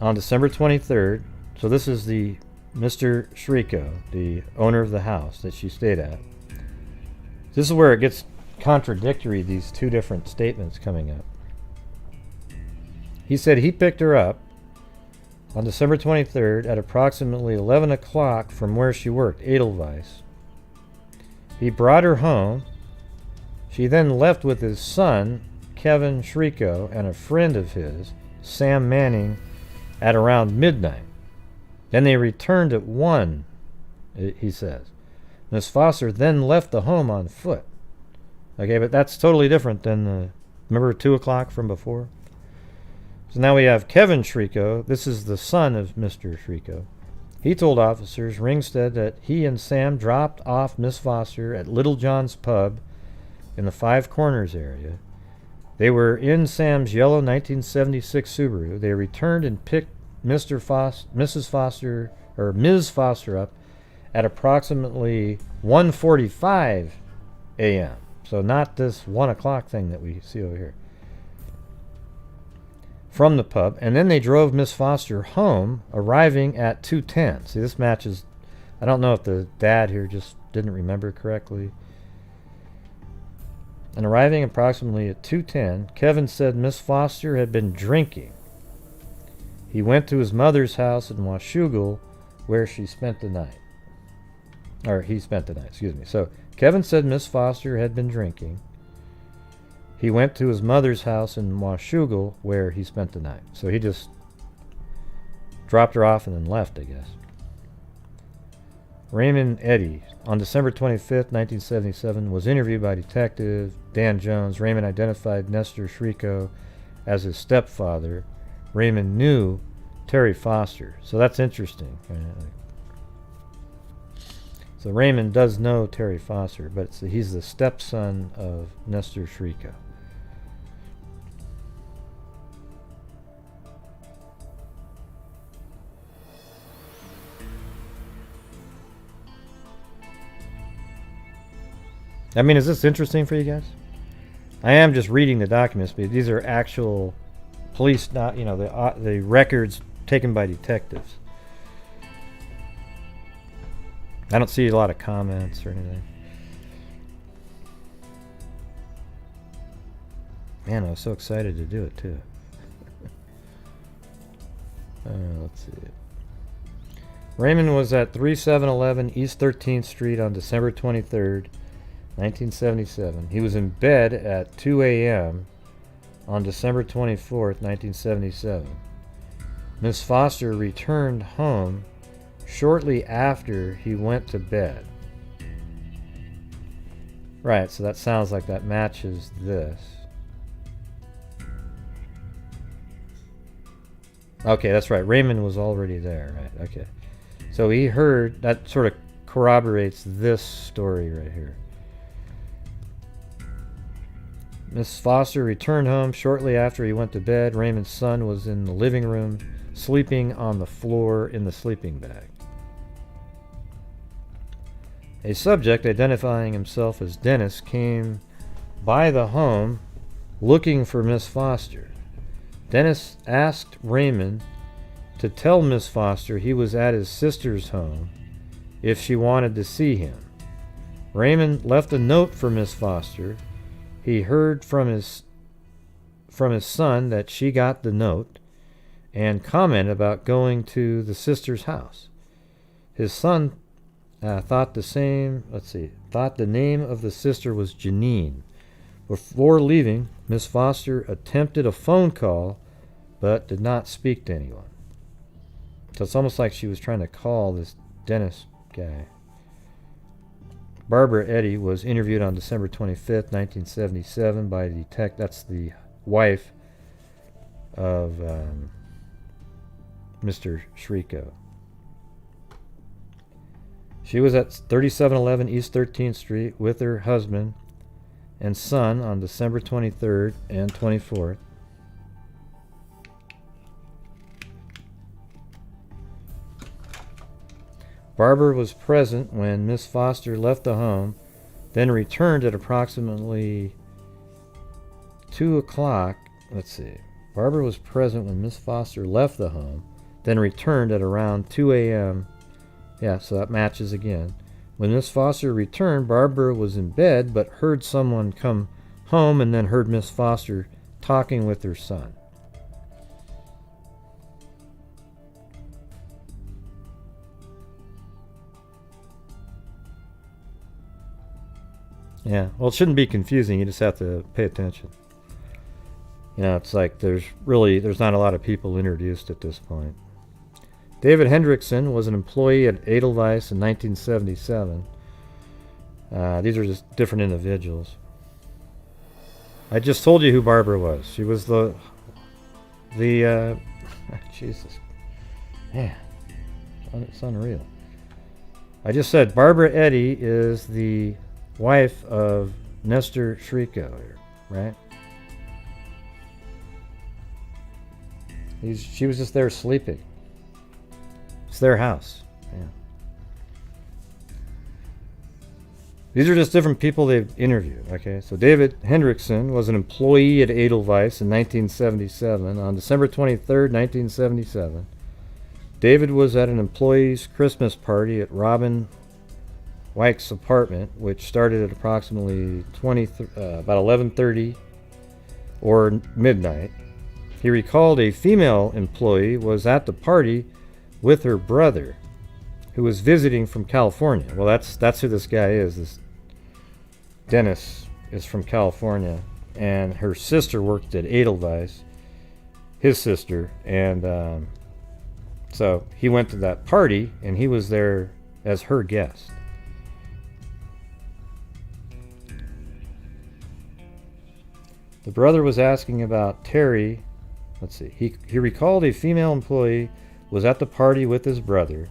on December 23rd. So this is the Mr. Shriko, the owner of the house that she stayed at. This is where it gets contradictory, these 2 different statements coming up. He said he picked her up on December 23rd at approximately 11 o'clock from where she worked, Edelweiss. He brought her home. She then left with his son, Kevin Shriko, and a friend of his, Sam Manning, at around midnight. Then they returned at 1, he says. Miss Foster then left the home on foot. Okay, but that's totally different than the, remember 2 o'clock from before? So now we have Kevin Shriko. This is the son of Mr. Shriko. He told officers Ringstead that he and Sam dropped off Miss Foster at Little John's Pub in the Five Corners area. They were in Sam's yellow 1976 Subaru. They returned and picked Mrs. Foster or Ms. Foster up at approximately 1:45 a.m. So not this 1 o'clock thing that we see over here. From the pub, and then they drove Miss Foster home, arriving at 2:10. See, this matches. I don't know if the dad here just didn't remember correctly. And arriving approximately at 2:10, Kevin said Miss Foster had been drinking. He went to his mother's house in Washougal, where she spent the night. Or he spent the night, excuse me. So Kevin said Miss Foster had been drinking. He went to his mother's house in Washougal, where he spent the night. So he just dropped her off and then left, I guess. Raymond Eddy, on December 25th, 1977, was interviewed by Detective Dan Jones. Raymond identified Nestor Shriko as his stepfather. Raymond knew Terri Foster. So that's interesting. So Raymond does know Terri Foster, but he's the stepson of Nestor Shriko. I mean, is this interesting for you guys? I am just reading the documents, but these are actual police, not, you know, the records taken by detectives. I don't see a lot of comments or anything. Man, I was so excited to do it too. Let's see. Raymond was at 3711 East 13th Street on December 23rd, 1977. He was in bed at 2 a.m. on December 24th, 1977. Miss Foster returned home shortly after he went to bed. Right, so that sounds like that matches this. Okay, that's right. Raymond was already there, right? Okay. So he heard, that sort of corroborates this story right here. Miss Foster returned home shortly after he went to bed. Raymond's son was in the living room, sleeping on the floor in the sleeping bag. A subject identifying himself as Dennis came by the home looking for Miss Foster. Dennis asked Raymond to tell Miss Foster he was at his sister's home if she wanted to see him. Raymond left a note for Miss Foster. He heard from his son that she got the note and commented about going to the sister's house. His son thought the name of the sister was Janine. Before leaving, Miss Foster attempted a phone call but did not speak to anyone. So it's almost like she was trying to call this Dennis guy. Barbara Eddy was interviewed on December 25th, 1977 by the detective. That's the wife of Mr. Shriko. She was at 3711 East 13th Street with her husband and son on December 23rd and 24th. Barbara was present when Miss Foster left the home, then returned at approximately 2 o'clock. Let's see. Barbara was present when Miss Foster left the home, then returned at around 2 a.m. Yeah, so that matches again. When Miss Foster returned, Barbara was in bed but heard someone come home and then heard Miss Foster talking with her son. Yeah, well, it shouldn't be confusing. You just have to pay attention. You know, it's like there's not a lot of people introduced at this point. David Hendrickson was an employee at Edelweiss in 1977. These are just different individuals. I just told you who Barbara was. She was the Jesus. Man, it's unreal. I just said Barbara Eddy is the wife of Nestor Shriko, right? She was just there sleeping. It's their house. Yeah. These are just different people they've interviewed. Okay, so David Hendrickson was an employee at Edelweiss in 1977. On December 23rd, 1977, David was at an employee's Christmas party at Robin Weich's apartment, which started at approximately about 11:30 or midnight. He recalled a female employee was at the party with her brother, who was visiting from California. Well, that's who this guy is. This Dennis is from California, and her sister worked at Edelweiss, his sister, and So he went to that party, and he was there as her guest. The brother was asking about Terri. Let's see. He recalled a female employee was at the party with his brother,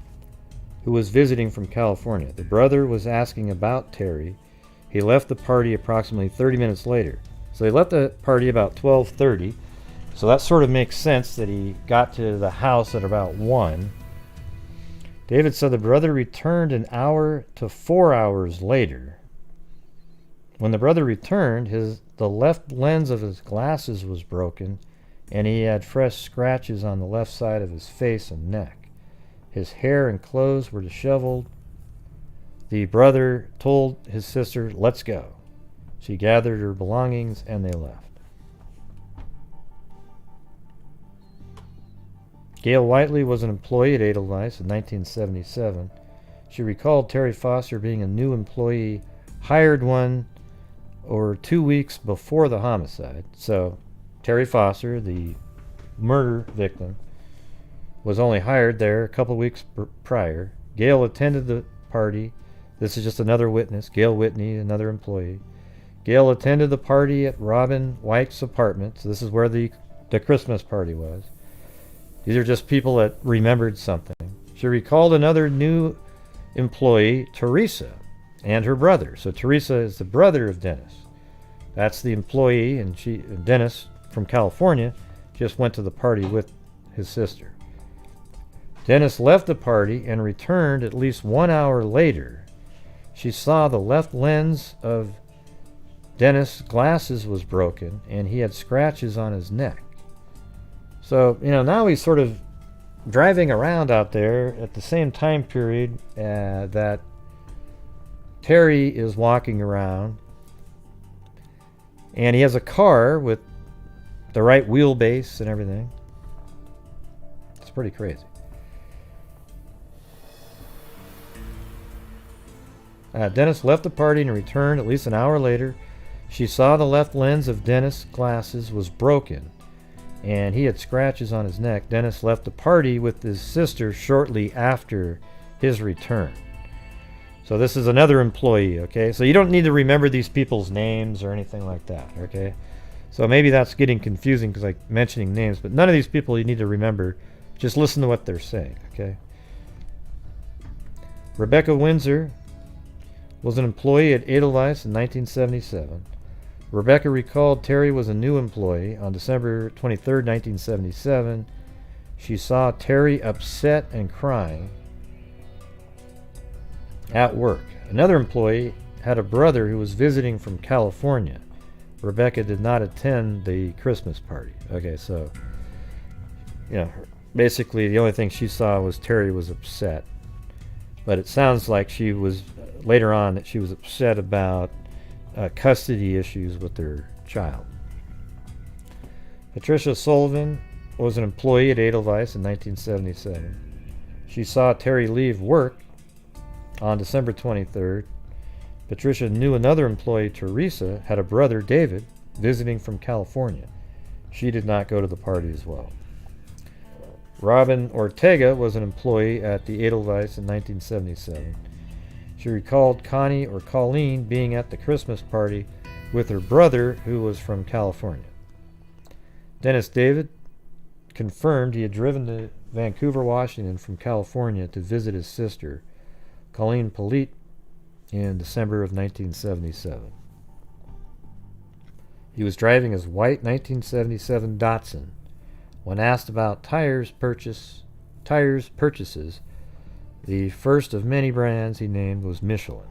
who was visiting from California. The brother was asking about Terri. He left the party approximately 30 minutes later. So he left the party about 12:30. So that sort of makes sense that he got to the house at about 1. David said the brother returned an hour to 4 hours later. When the brother returned, the left lens of his glasses was broken, and he had fresh scratches on the left side of his face and neck. His hair and clothes were disheveled. The brother told his sister, "Let's go." She gathered her belongings and they left. Gail Whiteley was an employee at Edelweiss in 1977. She recalled Terri Foster being a new employee, hired 1 or 2 weeks before the homicide. So Terri Foster, the murder victim, was only hired there a couple weeks prior. Gail attended the party. This is just another witness, Gail Whitney, another employee. Gail attended the party at Robin White's apartment. So this is where the Christmas party was. These are just people that remembered something. She recalled another new employee, Teresa, and her brother. So Teresa is the brother of Dennis. That's the employee, and Dennis from California just went to the party with his sister. Dennis left the party and returned at least 1 hour later. She saw the left lens of Dennis' glasses was broken, and he had scratches on his neck. So, now he's sort of driving around out there at the same time period that Terri is walking around. And he has a car with the right wheelbase and everything. It's pretty crazy. Dennis left the party and returned at least an hour later. She saw the left lens of Dennis' glasses was broken, and he had scratches on his neck. Dennis left the party with his sister shortly after his return. So this is another employee, okay? So you don't need to remember these people's names or anything like that, okay? So maybe that's getting confusing because I'm mentioning names, but none of these people you need to remember. Just listen to what they're saying, okay? Rebecca Windsor was an employee at Edelweiss in 1977. Rebecca recalled Terri was a new employee. On December 23, 1977, she saw Terri upset and crying at work. Another employee had a brother who was visiting from California. Rebecca did not attend the Christmas party. Okay, so, basically the only thing she saw was Terri was upset. But it sounds like she was, later on, that she was upset about custody issues with their child. Patricia Sullivan was an employee at Edelweiss in 1977. She saw Terri leave work on December 23rd. Patricia knew another employee, Teresa, had a brother, David, visiting from California. She did not go to the party as well. Robin Ortega was an employee at the Edelweiss in 1977. She recalled Connie or Colleen being at the Christmas party with her brother, who was from California. Dennis David confirmed he had driven to Vancouver, Washington from California to visit his sister, Colleen Polite, in December of 1977. He was driving his white 1977 Datsun. When asked about tires purchases, the first of many brands he named was Michelin.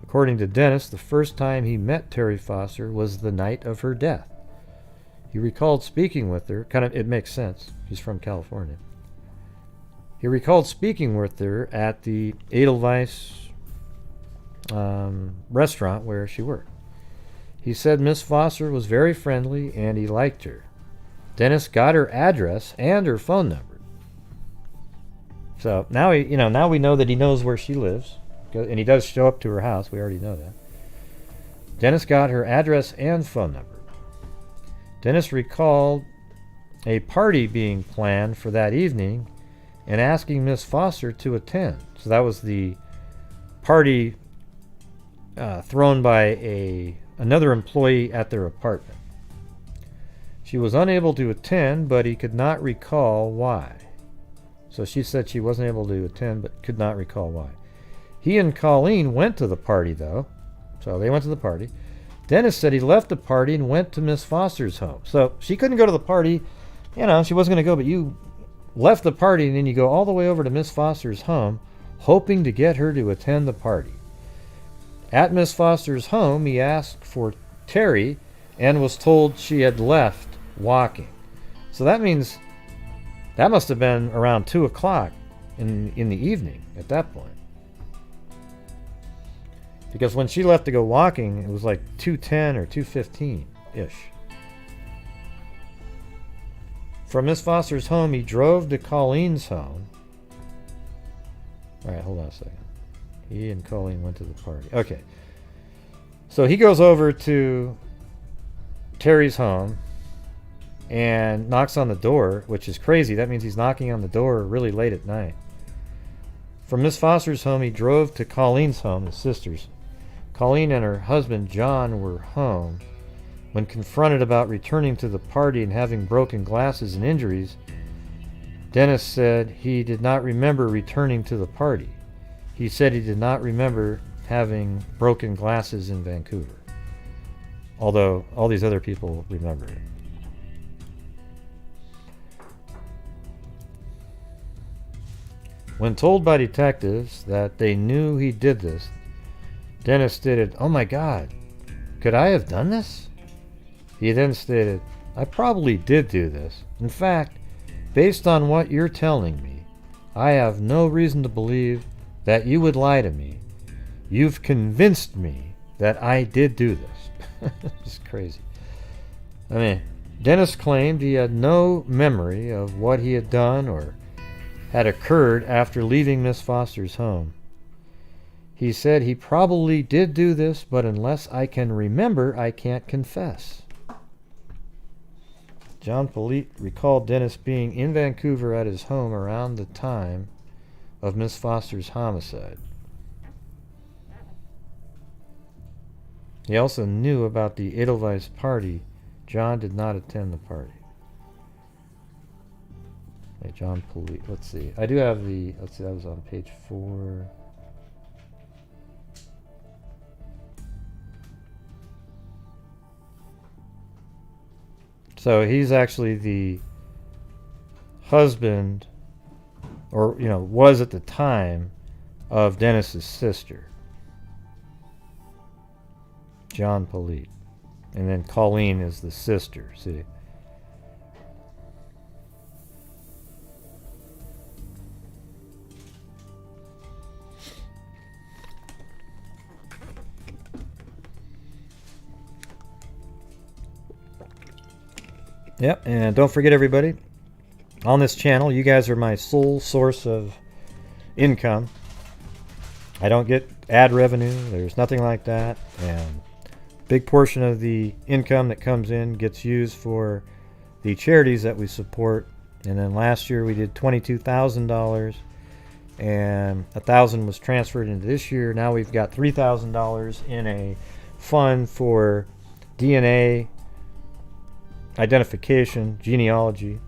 According to Dennis, the first time he met Terri Foster was the night of her death. He recalled speaking with her, it makes sense, he's from California. He recalled speaking with her at the Edelweiss restaurant where she worked. He said Miss Foster was very friendly and he liked her. Dennis got her address and her phone number. So now now we know that he knows where she lives, and he does show up to her house. We already know that. Dennis got her address and phone number. Dennis recalled a party being planned for that evening and asking Miss Foster to attend. So that was the party thrown by another employee at their apartment. She was unable to attend, but he could not recall why. So she said she wasn't able to attend, but could not recall why. He and Colleen went to the party, though. So they went to the party. Dennis said he left the party and went to Miss Foster's home. So she couldn't go to the party. You know, she wasn't going to go, but you left the party and then you go all the way over to Miss Foster's home, hoping to get her to attend the party. At Miss Foster's home, he asked for Terri and was told she had left walking. So that means that must have been around 2 o'clock in the evening at that point. Because when she left to go walking, it was like 2:10 or 2:15-ish. From Miss Foster's home, he drove to Colleen's home. All right, hold on a second. He and Colleen went to the party. Okay. So he goes over to Terry's home and knocks on the door, which is crazy. That means he's knocking on the door really late at night. From Miss Foster's home, he drove to Colleen's home, his sister's. Colleen and her husband, John, were home. When confronted about returning to the party and having broken glasses and injuries, Dennis said he did not remember returning to the party. He said he did not remember having broken glasses in Vancouver, although all these other people remember it. When told by detectives that they knew he did this, Dennis stated, "Oh my God, could I have done this?" He then stated, "I probably did do this. In fact, based on what you're telling me, I have no reason to believe that you would lie to me. You've convinced me that I did do this." It's crazy. I mean, Dennis claimed he had no memory of what he had done or had occurred after leaving Miss Foster's home. He said he probably did do this, but unless I can remember, I can't confess. John Polite recalled Dennis being in Vancouver at his home around the time of Miss Foster's homicide. He also knew about the Edelweiss party. John did not attend the party. Hey, John Polite. Let's see. I do have the... Let's see, that was on page 4. So he's actually the husband, or, you know, was at the time of Dennis's sister, John Polite. And then Colleen is the sister, see? Yep, and don't forget, everybody, on this channel, you guys are my sole source of income. I don't get ad revenue. There's nothing like that. And a big portion of the income that comes in gets used for the charities that we support. And then last year we did $22,000, and $1,000 was transferred into this year. Now we've got $3,000 in a fund for DNA identification, genealogy,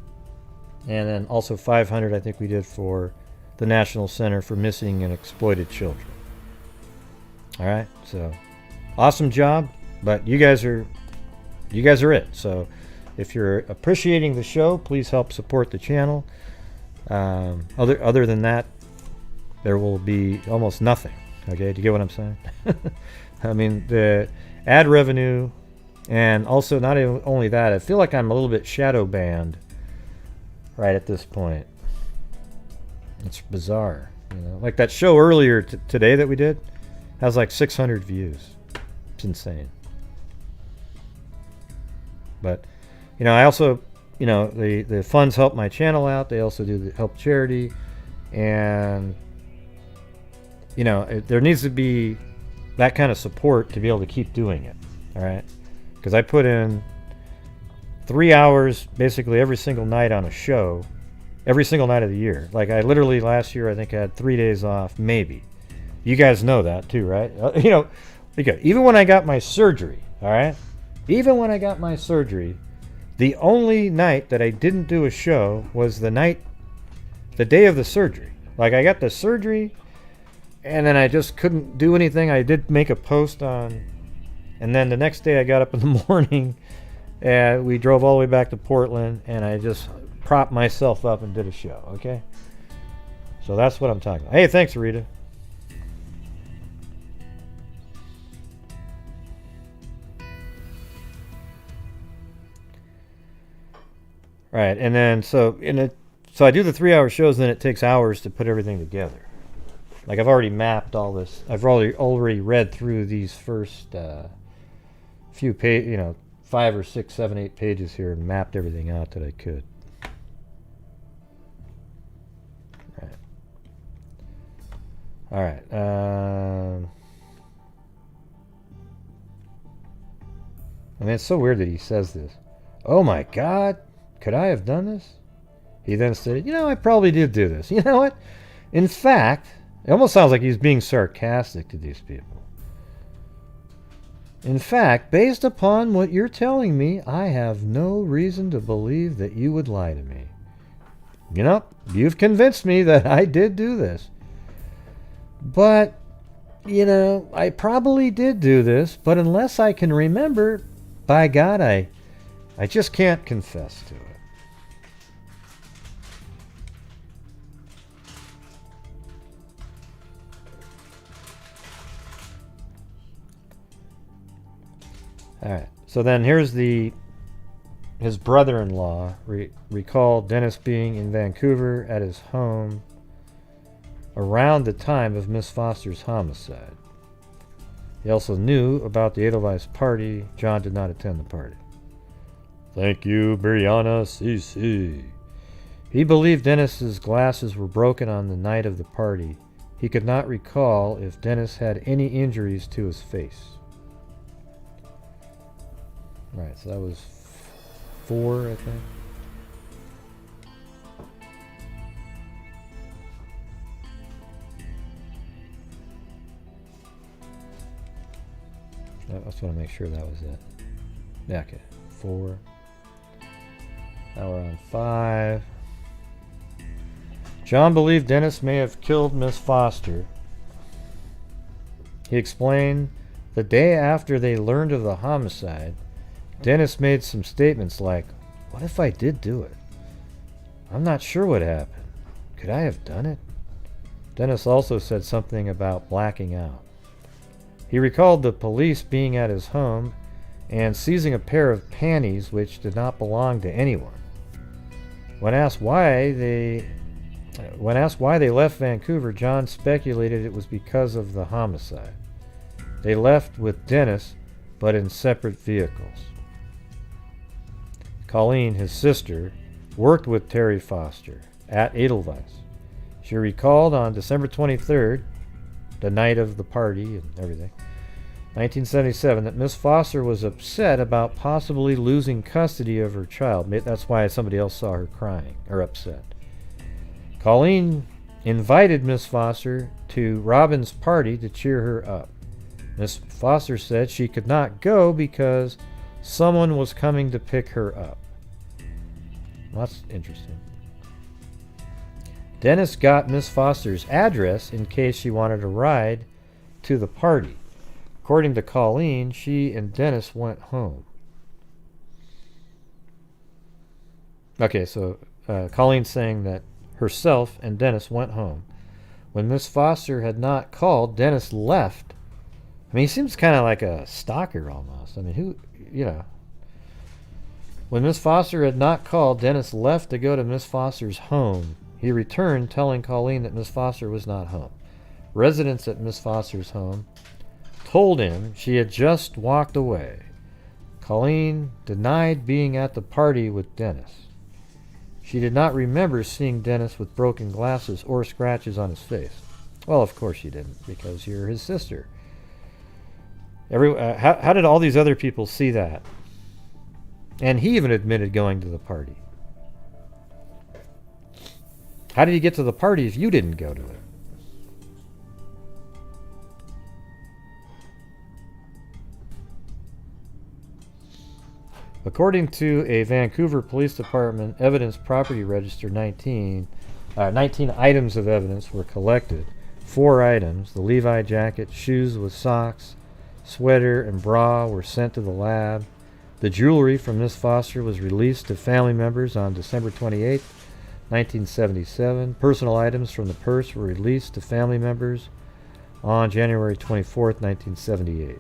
and then also $500 I think we did for the National Center for Missing and Exploited Children. All right, so awesome job, but you guys are it. So if you're appreciating the show, please help support the channel. Other than that, there will be almost nothing. Okay, do you get what I'm saying? I mean, the ad revenue. And also, not only that, I feel like I'm a little bit shadow banned right at this point. It's bizarre, you know. Like that show earlier today that we did has like 600 views. It's insane. But, you know, I also, you know, the funds help my channel out. They also do the help charity, and you know, there needs to be that kind of support to be able to keep doing it. All right. Because I put in 3 hours basically every single night on a show, every single night of the year. Like I literally last year I think I had 3 days off, maybe. You guys know that too, right? You know, because even when I got my surgery, all right? Even when I got my surgery, the only night that I didn't do a show was the day of the surgery. Like I got the surgery and then I just couldn't do anything. I did make a post on, and then the next day I got up in the morning and we drove all the way back to Portland and I just propped myself up and did a show, okay? So that's what I'm talking about. Hey, thanks, Rita. Right, and then so I do the 3 hour shows, then it takes hours to put everything together. Like I've already mapped all this. I've already read through these first few pages, you know, 5 or 6, 7, 8 pages here, and mapped everything out that I could. Right. All right. I mean, it's so weird that he says this. Oh my God, could I have done this? He then said, you know, I probably did do this. You know what? In fact, it almost sounds like he's being sarcastic to these people. In fact, based upon what you're telling me, I have no reason to believe that you would lie to me. You know, you've convinced me that I did do this. But, you know, I probably did do this, but unless I can remember, by God, I just can't confess to it. All right. So then here's his brother-in-law recalled Dennis being in Vancouver at his home around the time of Miss Foster's homicide. He also knew about the Edelweiss party. John did not attend the party. Thank you, Brianna CC. He believed Dennis's glasses were broken on the night of the party. He could not recall if Dennis had any injuries to his face. Right, so that was 4, I think. I just want to make sure that was it. Yeah, okay. 4. Now we're on 5. John believed Dennis may have killed Miss Foster. He explained the day after they learned of the homicide, Dennis made some statements like, what if I did do it? I'm not sure what happened. Could I have done it? Dennis also said something about blacking out. He recalled the police being at his home and seizing a pair of panties which did not belong to anyone. When asked why they left Vancouver, John speculated it was because of the homicide. They left with Dennis, but in separate vehicles. Colleen, his sister, worked with Terri Foster at Edelweiss. She recalled on December 23rd, the night of the party and everything, 1977, that Miss Foster was upset about possibly losing custody of her child. That's why somebody else saw her crying or upset. Colleen invited Miss Foster to Robin's party to cheer her up. Miss Foster said she could not go because someone was coming to pick her up. Well, that's interesting. Dennis got Miss Foster's address in case she wanted a ride to the party. According to Colleen, she and Dennis went home. Okay, so Colleen's saying that herself and Dennis went home. When Miss Foster had not called, Dennis left. I mean, he seems kind of like a stalker almost. I mean, who, you know. When Miss Foster had not called, Dennis left to go to Miss Foster's home. He returned telling Colleen that Miss Foster was not home. Residents at Miss Foster's home told him she had just walked away. Colleen denied being at the party with Dennis. She did not remember seeing Dennis with broken glasses or scratches on his face. Well, of course she didn't, because you're his sister. How did all these other people see that? And he even admitted going to the party. How did he get to the party if you didn't go to it? According to a Vancouver Police Department Evidence Property Register 19 items of evidence were collected. 4 items, the Levi jacket, shoes with socks, sweater, and bra were sent to the lab. The jewelry from Miss Foster was released to family members on December 28, 1977. Personal items from the purse were released to family members on January 24, 1978.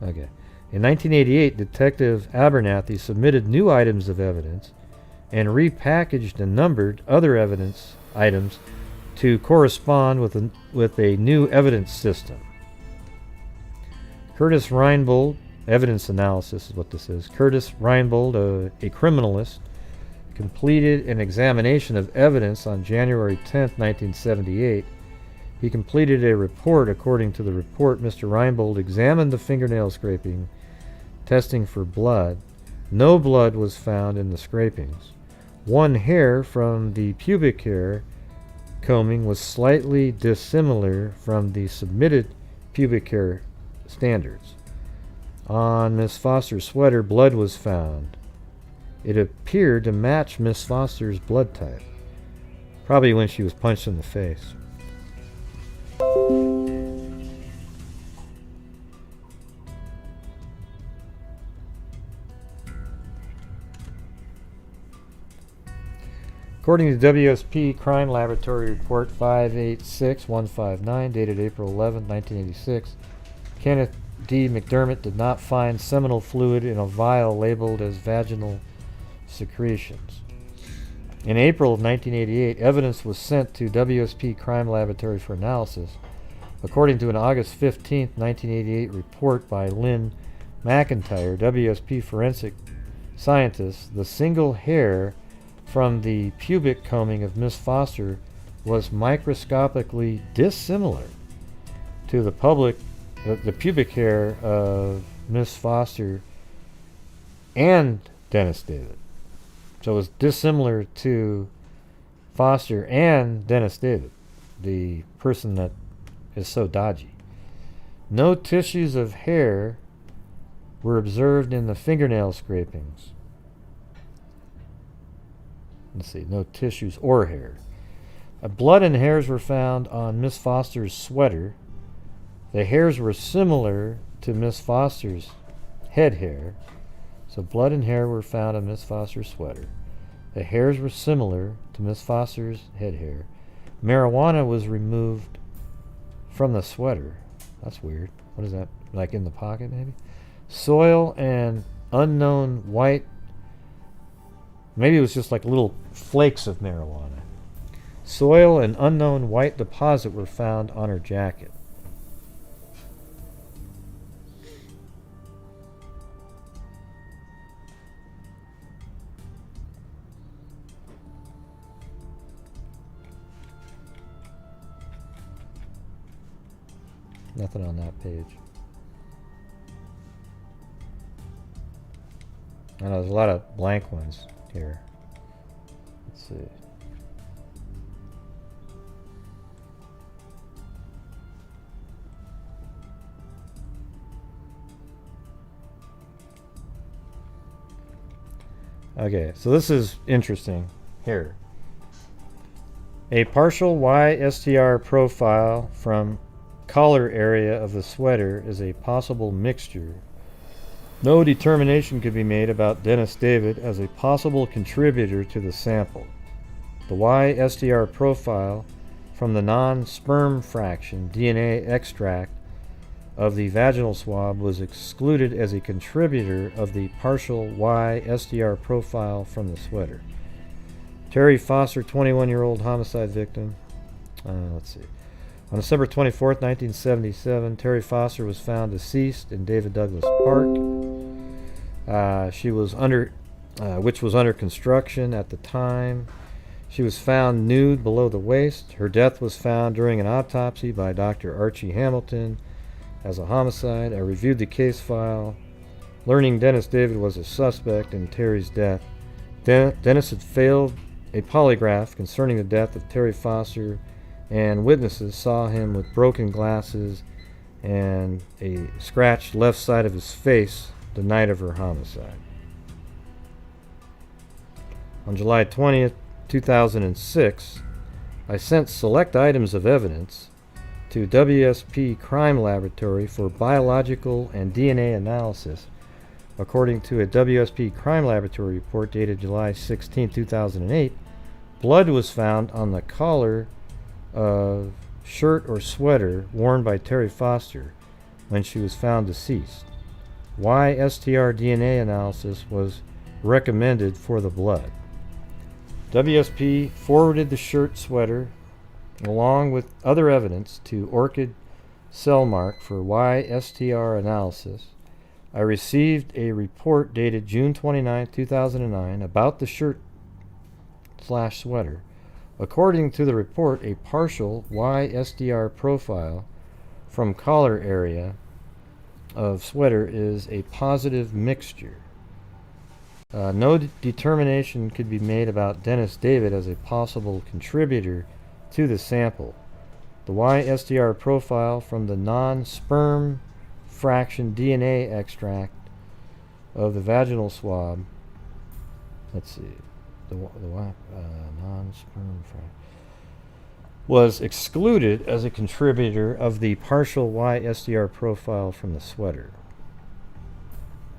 Okay. In 1988, Detective Abernathy submitted new items of evidence and repackaged and numbered other evidence items to correspond with a new evidence system. Curtis Reinbold, evidence analysis is what this is. Curtis Reinbold, a criminalist, completed an examination of evidence on January 10, 1978. He completed a report. According to the report, Mr. Reinbold examined the fingernail scraping, testing for blood. No blood was found in the scrapings. One hair from the pubic hair combing was slightly dissimilar from the submitted pubic hair standards. On Miss Foster's sweater, blood was found. It appeared to match Miss Foster's blood type, probably when she was punched in the face. According to WSP Crime Laboratory Report 586159, dated April 11, 1986, Kenneth D. McDermott did not find seminal fluid in a vial labeled as vaginal secretions. In April of 1988, evidence was sent to WSP Crime Laboratory for analysis. According to an August 15, 1988 report by Lynn McIntyre, WSP forensic scientist, the single hair from the pubic combing of Miss Foster was microscopically dissimilar to the pubic hair of Miss Foster and Dennis David. So it was dissimilar to Foster and Dennis David, the person that is so dodgy. No tissues of hair were observed in the fingernail scrapings. Let's see, no tissues or hair. Blood and hairs were found on Miss Foster's sweater. The hairs were similar to Miss Foster's head hair. So blood and hair were found on Miss Foster's sweater. The hairs were similar to Miss Foster's head hair. Marijuana was removed from the sweater. That's weird. What is that? Like in the pocket, maybe? Soil and unknown white. Maybe it was just like little flakes of marijuana. Soil and unknown white deposit were found on her jacket. Nothing on that page. I know there's a lot of blank ones here. Let's see. Okay, so this is interesting here. A partial YSTR profile from collar area of the sweater is a possible mixture. No determination could be made about Dennis David as a possible contributor to the sample. The YSTR profile from the non-sperm fraction DNA extract of the vaginal swab was excluded as a contributor of the partial YSTR profile from the sweater. Terri Foster, 21-year-old homicide victim. Let's see. On December 24, 1977, Terri Foster was found deceased in David Douglas Park. She was which was under construction at the time. She was found nude below the waist. Her death was found during an autopsy by Dr. Archie Hamilton as a homicide. I reviewed the case file, learning Dennis David was a suspect in Terry's death. Dennis had failed a polygraph concerning the death of Terri Foster, and witnesses saw him with broken glasses and a scratched left side of his face the night of her homicide. On July 20th, 2006, I sent select items of evidence to WSP Crime Laboratory for biological and DNA analysis. According to a WSP Crime Laboratory report dated July 16, 2008, blood was found on the collar of shirt or sweater worn by Terri Foster when she was found deceased. YSTR DNA analysis was recommended for the blood. WSP forwarded the shirt sweater along with other evidence to Orchid Cellmark for YSTR analysis. I received a report dated June 29, 2009 about the shirt/sweater. According to the report, a partial YSDR profile from collar area of sweater is a positive mixture. No determination could be made about Dennis David as a possible contributor to the sample. The YSDR profile from the non-sperm fraction DNA extract of the vaginal swab, let's see, the non-sperm fraction, was excluded as a contributor of the partial YSDR profile from the sweater.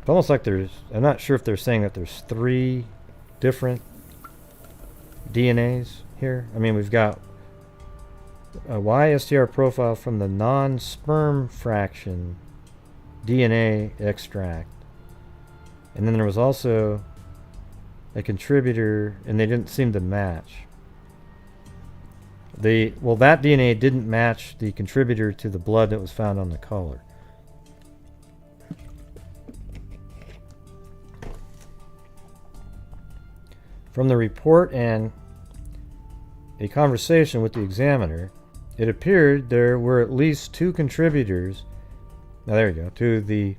It's almost like I'm not sure if they're saying that there's 3 different DNAs here. I mean, we've got a YSDR profile from the non-sperm fraction DNA extract, and then there was also a contributor, and they didn't seem to match. That DNA didn't match the contributor to the blood that was found on the collar. From the report and a conversation with the examiner, it appeared there were at least 2 contributors, to the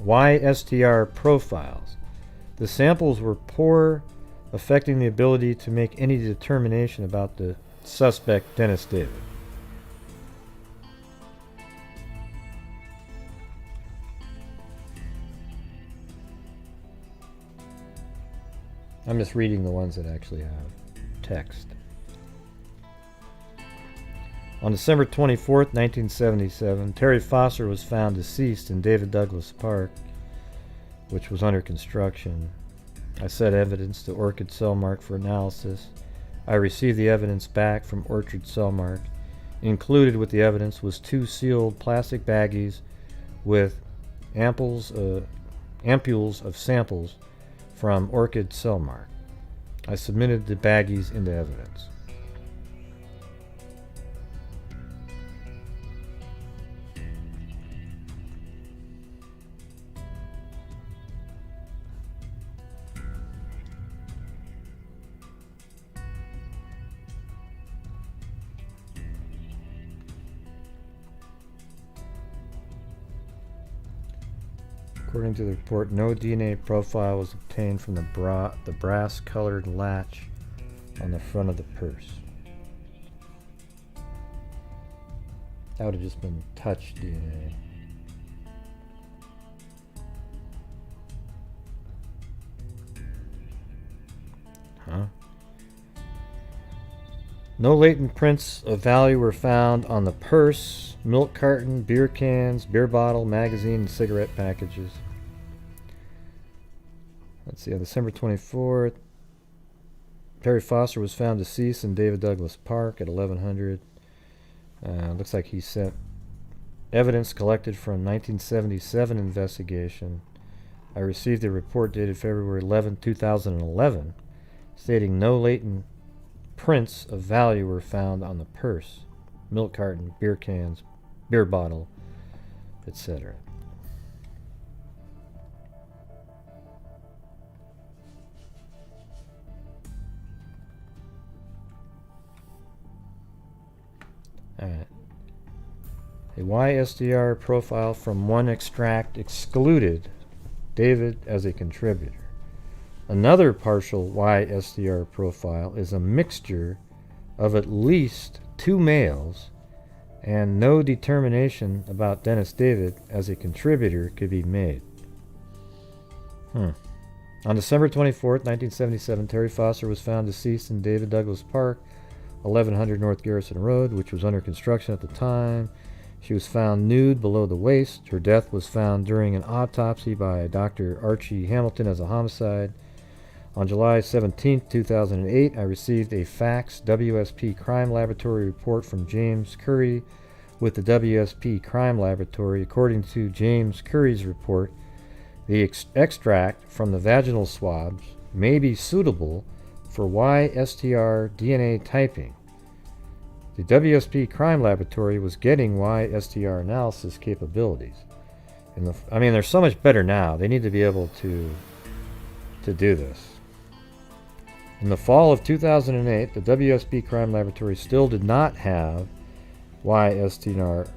YSTR profiles. The samples were poor, affecting the ability to make any determination about the suspect, Dennis David. I'm just reading the ones that actually have text. On December 24th, 1977, Terri Foster was found deceased in David Douglas Park, which was under construction. I sent evidence to Orchid Cellmark for analysis. I received the evidence back from Orchid Cellmark. Included with the evidence was 2 sealed plastic baggies with ampules of samples from Orchid Cellmark. I submitted the baggies into evidence. According to the report, no DNA profile was obtained from the brass-colored latch on the front of the purse. That would have just been touch DNA. Huh? No latent prints of value were found on the purse, milk carton, beer cans, beer bottle, magazine, and cigarette packages. Let's see, on December 24th, Terri Foster was found deceased in David Douglas Park at 1100. Looks like he sent evidence collected from 1977 investigation. I received a report dated February 11, 2011, stating no latent prints of value were found on the purse, milk carton, beer cans, beer bottle, etc. Alright. A YSDR profile from one extract excluded David as a contributor. Another partial YSDR profile is a mixture of at least 2 males, and no determination about Dennis David as a contributor could be made. On December 24th, 1977, Terri Foster was found deceased in David Douglas Park, 1100 North Garrison Road, which was under construction at the time. She was found nude below the waist. Her death was found during an autopsy by Dr. Archie Hamilton as a homicide. On July 17, 2008, I received a fax WSP Crime Laboratory report from James Curry with the WSP Crime Laboratory. According to James Curry's report, the extract from the vaginal swabs may be suitable for YSTR DNA typing. The WSP Crime Laboratory was getting YSTR analysis capabilities. I mean, they're so much better now. They need to be able to do this. In the fall of 2008, the WSP Crime Laboratory still did not have YSTR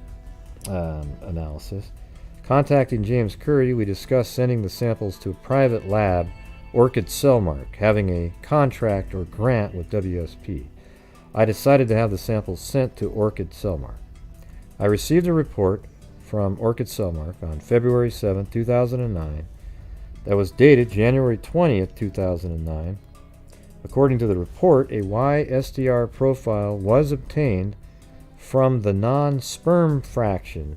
analysis. Contacting James Curry, we discussed sending the samples to a private lab, Orchid Cellmark, having a contract or grant with WSP. I decided to have the samples sent to Orchid Cellmark. I received a report from Orchid Cellmark on February 7, 2009, that was dated January 20th, 2009. According to the report, a YSDR profile was obtained from the non-sperm fraction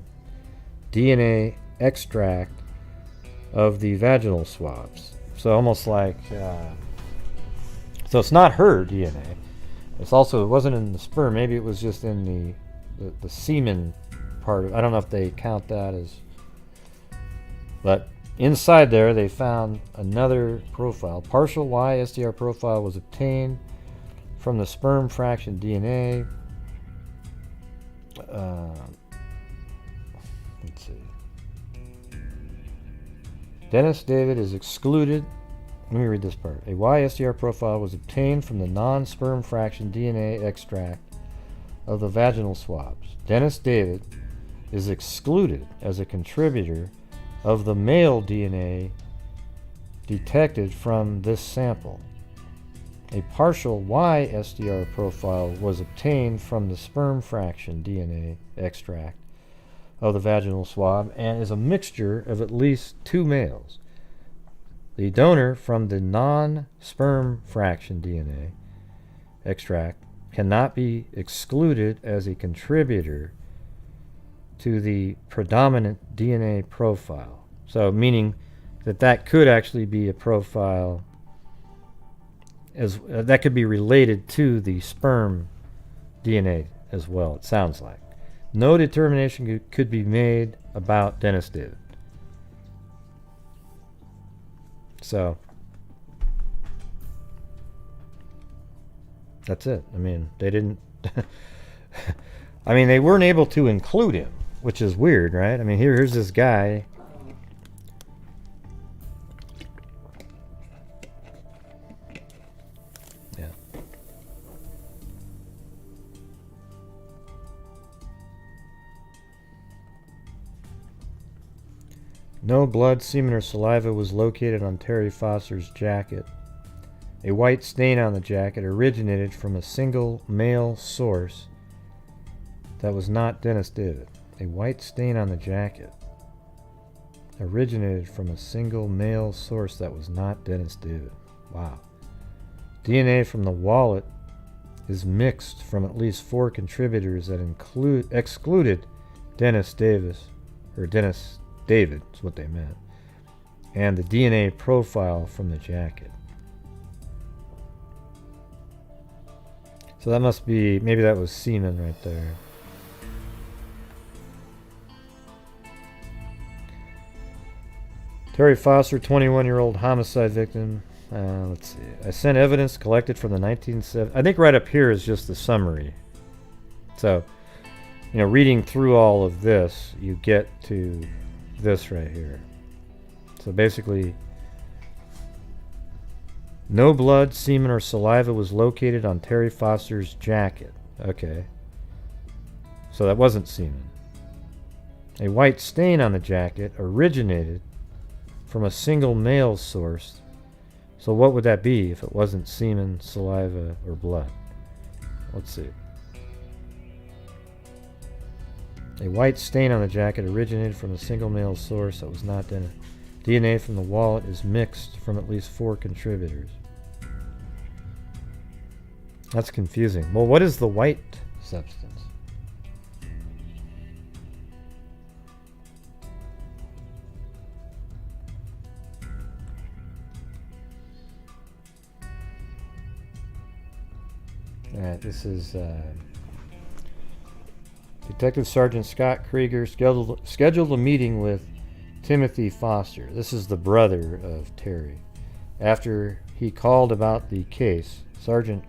DNA extract of the vaginal swabs. So almost like, so it's not her DNA. It's also, it wasn't in the sperm. Maybe it was just in the semen part of it. I don't know if they count that as, but inside there they found another profile. Partial YSDR profile was obtained from the sperm fraction DNA. Let's see. Dennis David is excluded. Let me read this part. A YSDR profile was obtained from the non-sperm fraction DNA extract of the vaginal swabs. Dennis David is excluded as a contributor of the male DNA detected from this sample. A partial YSDR profile was obtained from the sperm fraction DNA extract of the vaginal swab and is a mixture of at least 2 males. The donor from the non-sperm fraction DNA extract cannot be excluded as a contributor to the predominant DNA profile. So meaning that could actually be a profile as that could be related to the sperm DNA as well, it sounds like. No determination could be made about Dennis David. So that's it. I mean, they didn't I mean, they weren't able to include him, which is weird, right? I mean, here's this guy. Yeah. No blood, semen, or saliva was located on Terri Foster's jacket. A white stain on the jacket originated from a single male source that was not Dennis David. A white stain on the jacket originated from a single male source that was not Dennis David. Wow. DNA from the wallet is mixed from at least 4 contributors that excluded Dennis Davis, or Dennis David is what they meant, and the DNA profile from the jacket. So that must be, maybe that was semen right there. Terri Foster, 21-year-old homicide victim. Let's see. I sent evidence collected from the 1970s. I think right up here is just the summary. So, you know, reading through all of this, you get to this right here. So basically, no blood, semen, or saliva was located on Terri Foster's jacket. Okay. So that wasn't semen. A white stain on the jacket originated from a single male source. So what would that be if it wasn't semen, saliva, or blood? Let's see. A white stain on the jacket originated from a single male source that was not DNA from the wallet is mixed from at least 4 contributors. That's confusing. Well, what is the white substance? Alright, this is Detective Sergeant Scott Krieger scheduled a meeting with Timothy Foster. This is the brother of Terri. After he called about the case, Sergeant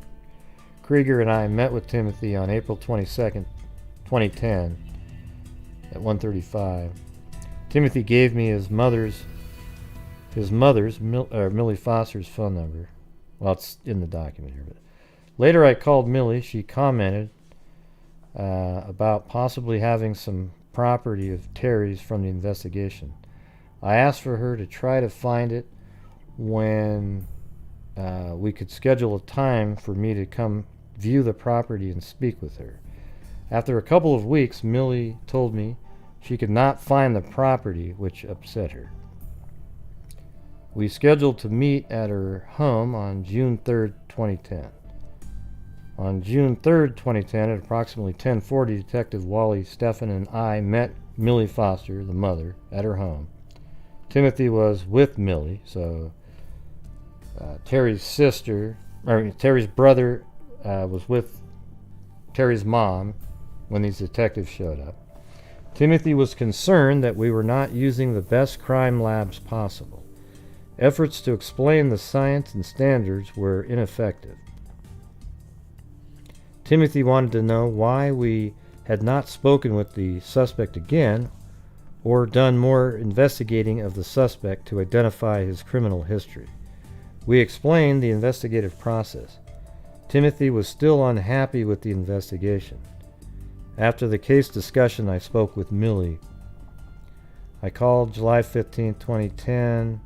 Krieger and I met with Timothy on April 22nd, 2010 at 1:35. Timothy gave me his mother's Millie Foster's phone number. Well, it's in the document here, but later I called Millie. She commented about possibly having some property of Terri's from the investigation. I asked for her to try to find it when we could schedule a time for me to come view the property and speak with her. After a couple of weeks, Millie told me she could not find the property, which upset her. We scheduled to meet at her home on June 3rd, 2010. On June 3rd, 2010, at approximately 10:40, Detective Wally Stephan and I met Millie Foster, the mother, at her home. Timothy was with Millie, so Terri's brother was with Terri's mom when these detectives showed up. Timothy was concerned that we were not using the best crime labs possible. Efforts to explain the science and standards were ineffective. Timothy wanted to know why we had not spoken with the suspect again or done more investigating of the suspect to identify his criminal history. We explained the investigative process. Timothy was still unhappy with the investigation. After the case discussion, I spoke with Millie. I called July 15, 2010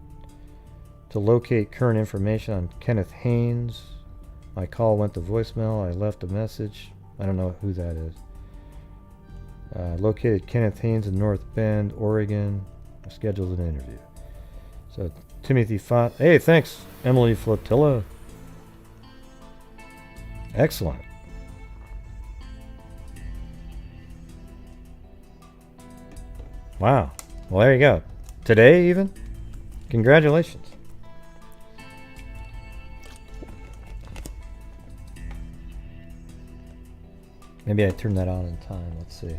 to locate current information on Kenneth Haynes. My call went to voicemail. I left a message. I don't know who that is. Located Kenneth Haynes in North Bend, Oregon. I scheduled an interview. So Timothy hey, thanks, Emily Flotilla. Excellent. Wow. Well, there you go. Today, even? Congratulations. Maybe I turned that on in time. Let's see.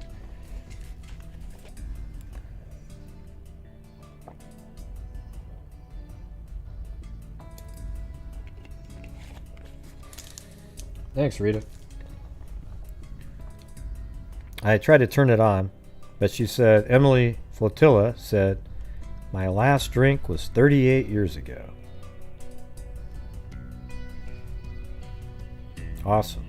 Thanks, Rita. I tried to turn it on, but she said, Emily Flotilla said, my last drink was 38 years ago. Awesome.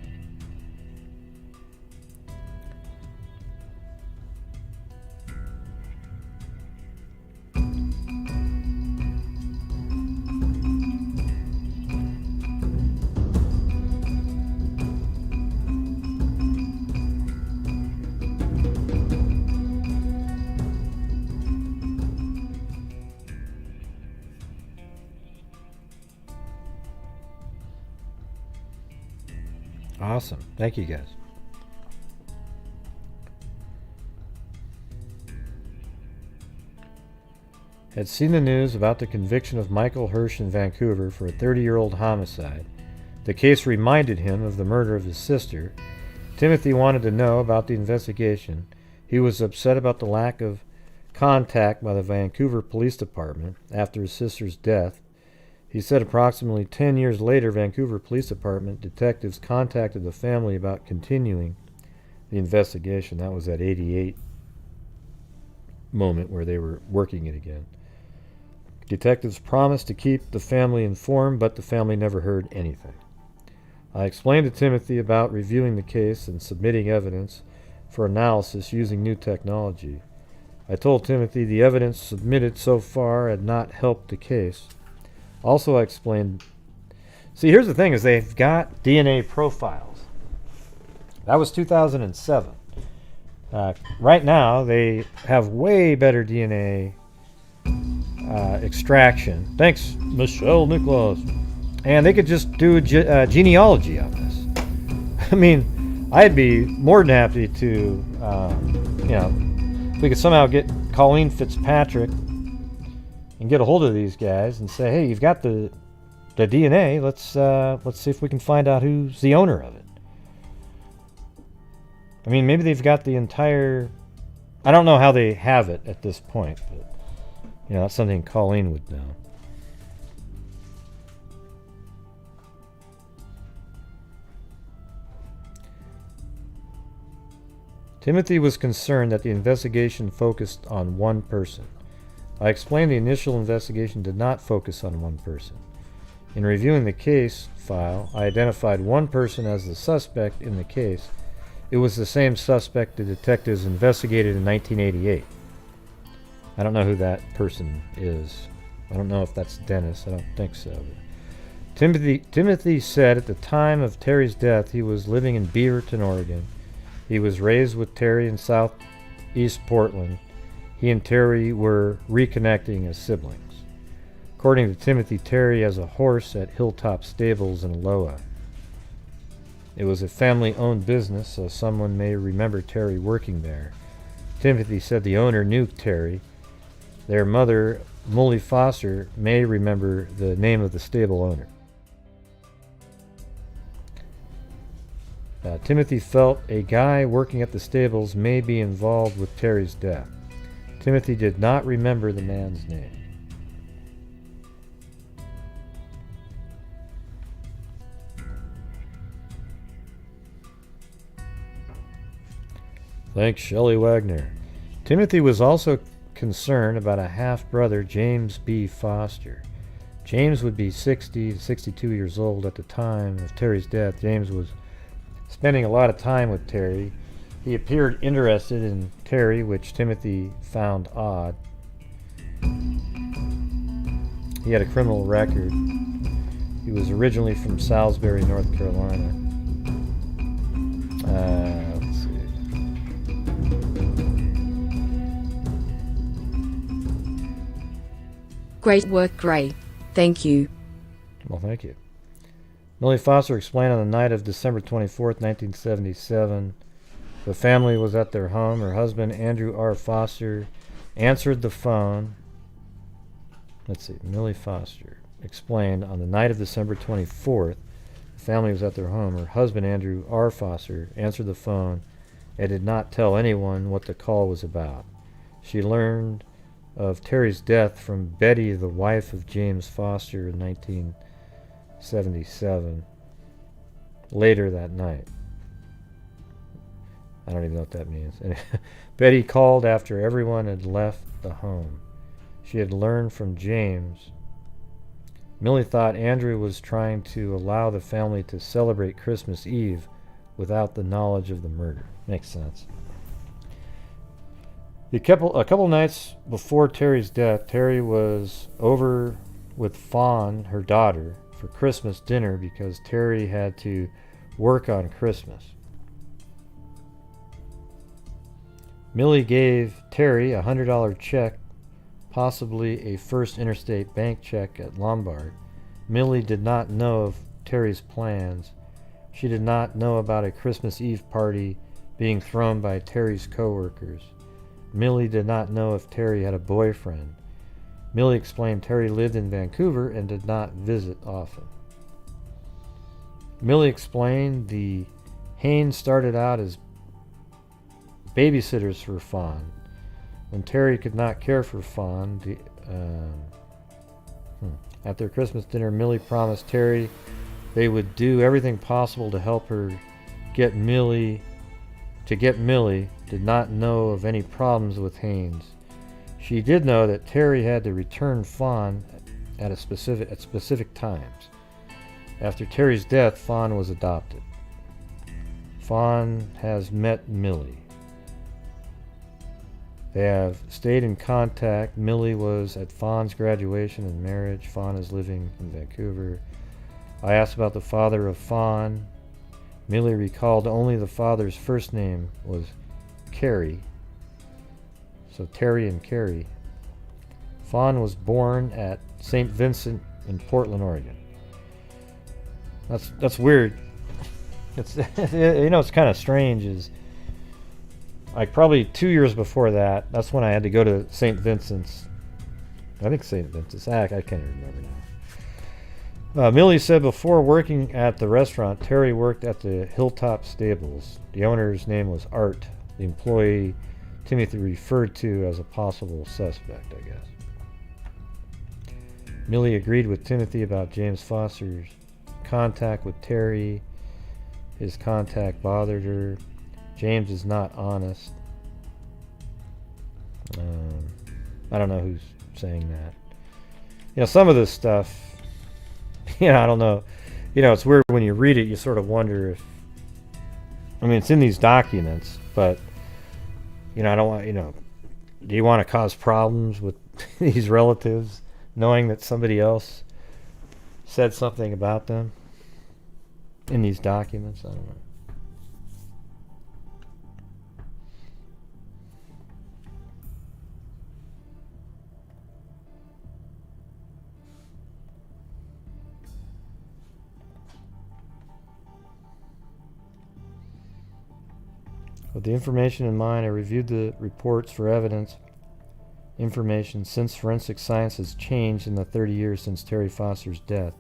Awesome. Thank you, guys. Had seen the news about the conviction of Michael Hirsch in Vancouver for a 30-year-old homicide. The case reminded him of the murder of his sister. Timothy wanted to know about the investigation. He was upset about the lack of contact by the Vancouver Police Department after his sister's death. He said approximately 10 years later, Vancouver Police Department detectives contacted the family about continuing the investigation. That was that 88 moment where they were working it again. Detectives promised to keep the family informed, but the family never heard anything. I explained to Timothy about reviewing the case and submitting evidence for analysis using new technology. I told Timothy the evidence submitted so far had not helped the case. Also, I explained... See, here's the thing, is they've got DNA profiles. That was 2007. Right now, they have way better DNA extraction. Thanks, Michelle Nicholas. And they could just do genealogy on this. I mean, I'd be more than happy to, you know, if we could somehow get Colleen Fitzpatrick and get a hold of these guys and say, hey, you've got the DNA. Let's see if we can find out who's the owner of it. I mean, maybe they've got the entire... I don't know how they have it at this point, but, you know, that's something Colleen would know. Timothy was concerned that the investigation focused on one person. I explained the initial investigation did not focus on one person. In reviewing the case file, I identified one person as the suspect in the case. It was the same suspect the detectives investigated in 1988. I don't know who that person is. I don't know if that's Dennis. I don't think so. Timothy said at the time of Terry's death he was living in Beaverton, Oregon. He was raised with Terry in southeast Portland. He and Terry were reconnecting as siblings. According to Timothy, Terry has a horse at Hilltop Stables in Loa. It was a family-owned business, so someone may remember Terry working there. Timothy said the owner knew Terry. Their mother, Molly Foster, may remember the name of the stable owner. Timothy felt a guy working at the stables may be involved with Terry's death. Timothy did not remember the man's name. Thanks, Shelley Wagner. Timothy was also concerned about a half-brother, James B. Foster. James would be 60 to 62 years old at the time of Terry's death. James was spending a lot of time with Terry. He appeared interested in Terry, which Timothy found odd. He had a criminal record. He was originally from Salisbury, North Carolina. Let's see. Great work, Gray. Thank you. Well, thank you. Millie Foster explained on the night of December 24th, 1977, the family was at their home. Her husband, Andrew R. Foster, answered the phone. Let's see. Millie Foster explained on the night of December 24th, the family was at their home. Her husband, Andrew R. Foster, answered the phone and did not tell anyone what the call was about. She learned of Terry's death from Betty, the wife of James Foster, in 1977, later that night. I don't even know what that means. Betty called after everyone had left the home. She had learned from James. Millie thought Andrew was trying to allow the family to celebrate Christmas Eve without the knowledge of the murder. Makes sense. A couple nights before Terry's death, Terry was over with Fawn, her daughter, for Christmas dinner because Terry had to work on Christmas. Millie gave Terry a $100 check, possibly a First Interstate Bank check at Lombard. Millie did not know of Terry's plans. She did not know about a Christmas Eve party being thrown by Terry's co-workers. Millie did not know if Terry had a boyfriend. Millie explained Terry lived in Vancouver and did not visit often. Millie explained the Haynes started out as babysitters for Fawn. When Terry could not care for Fawn, at their Christmas dinner, Millie promised Terry they would do everything possible to help her get Millie. Did not know of any problems with Haynes. She did know that Terry had to return Fawn at specific times. After Terry's death, Fawn was adopted. Fawn has met Millie. They have stayed in contact. Millie was at Fawn's graduation and marriage. Fawn is living in Vancouver. I asked about the father of Fawn. Millie recalled only the father's first name was Carrie. So Terry and Carrie. Fawn was born at St. Vincent in Portland, Oregon. That's weird. It's it's kind of strange. Is like probably 2 years before that. That's when I had to go to St. Vincent's. I think St. Vincent's. I can't even remember now. Millie said before working at the restaurant, Terry worked at the Hilltop Stables. The owner's name was Art. The employee Timothy referred to as a possible suspect, I guess. Millie agreed with Timothy about James Foster's contact with Terry. His contact bothered her. James is not honest. I don't know who's saying that. Some of this stuff, I don't know. It's weird when you read it, you sort of wonder if, it's in these documents, but, I don't want, do you want to cause problems with these relatives knowing that somebody else said something about them in these documents? I don't know. With the information in mind, I reviewed the reports for evidence information since forensic science has changed in the 30 years since Terri Foster's death.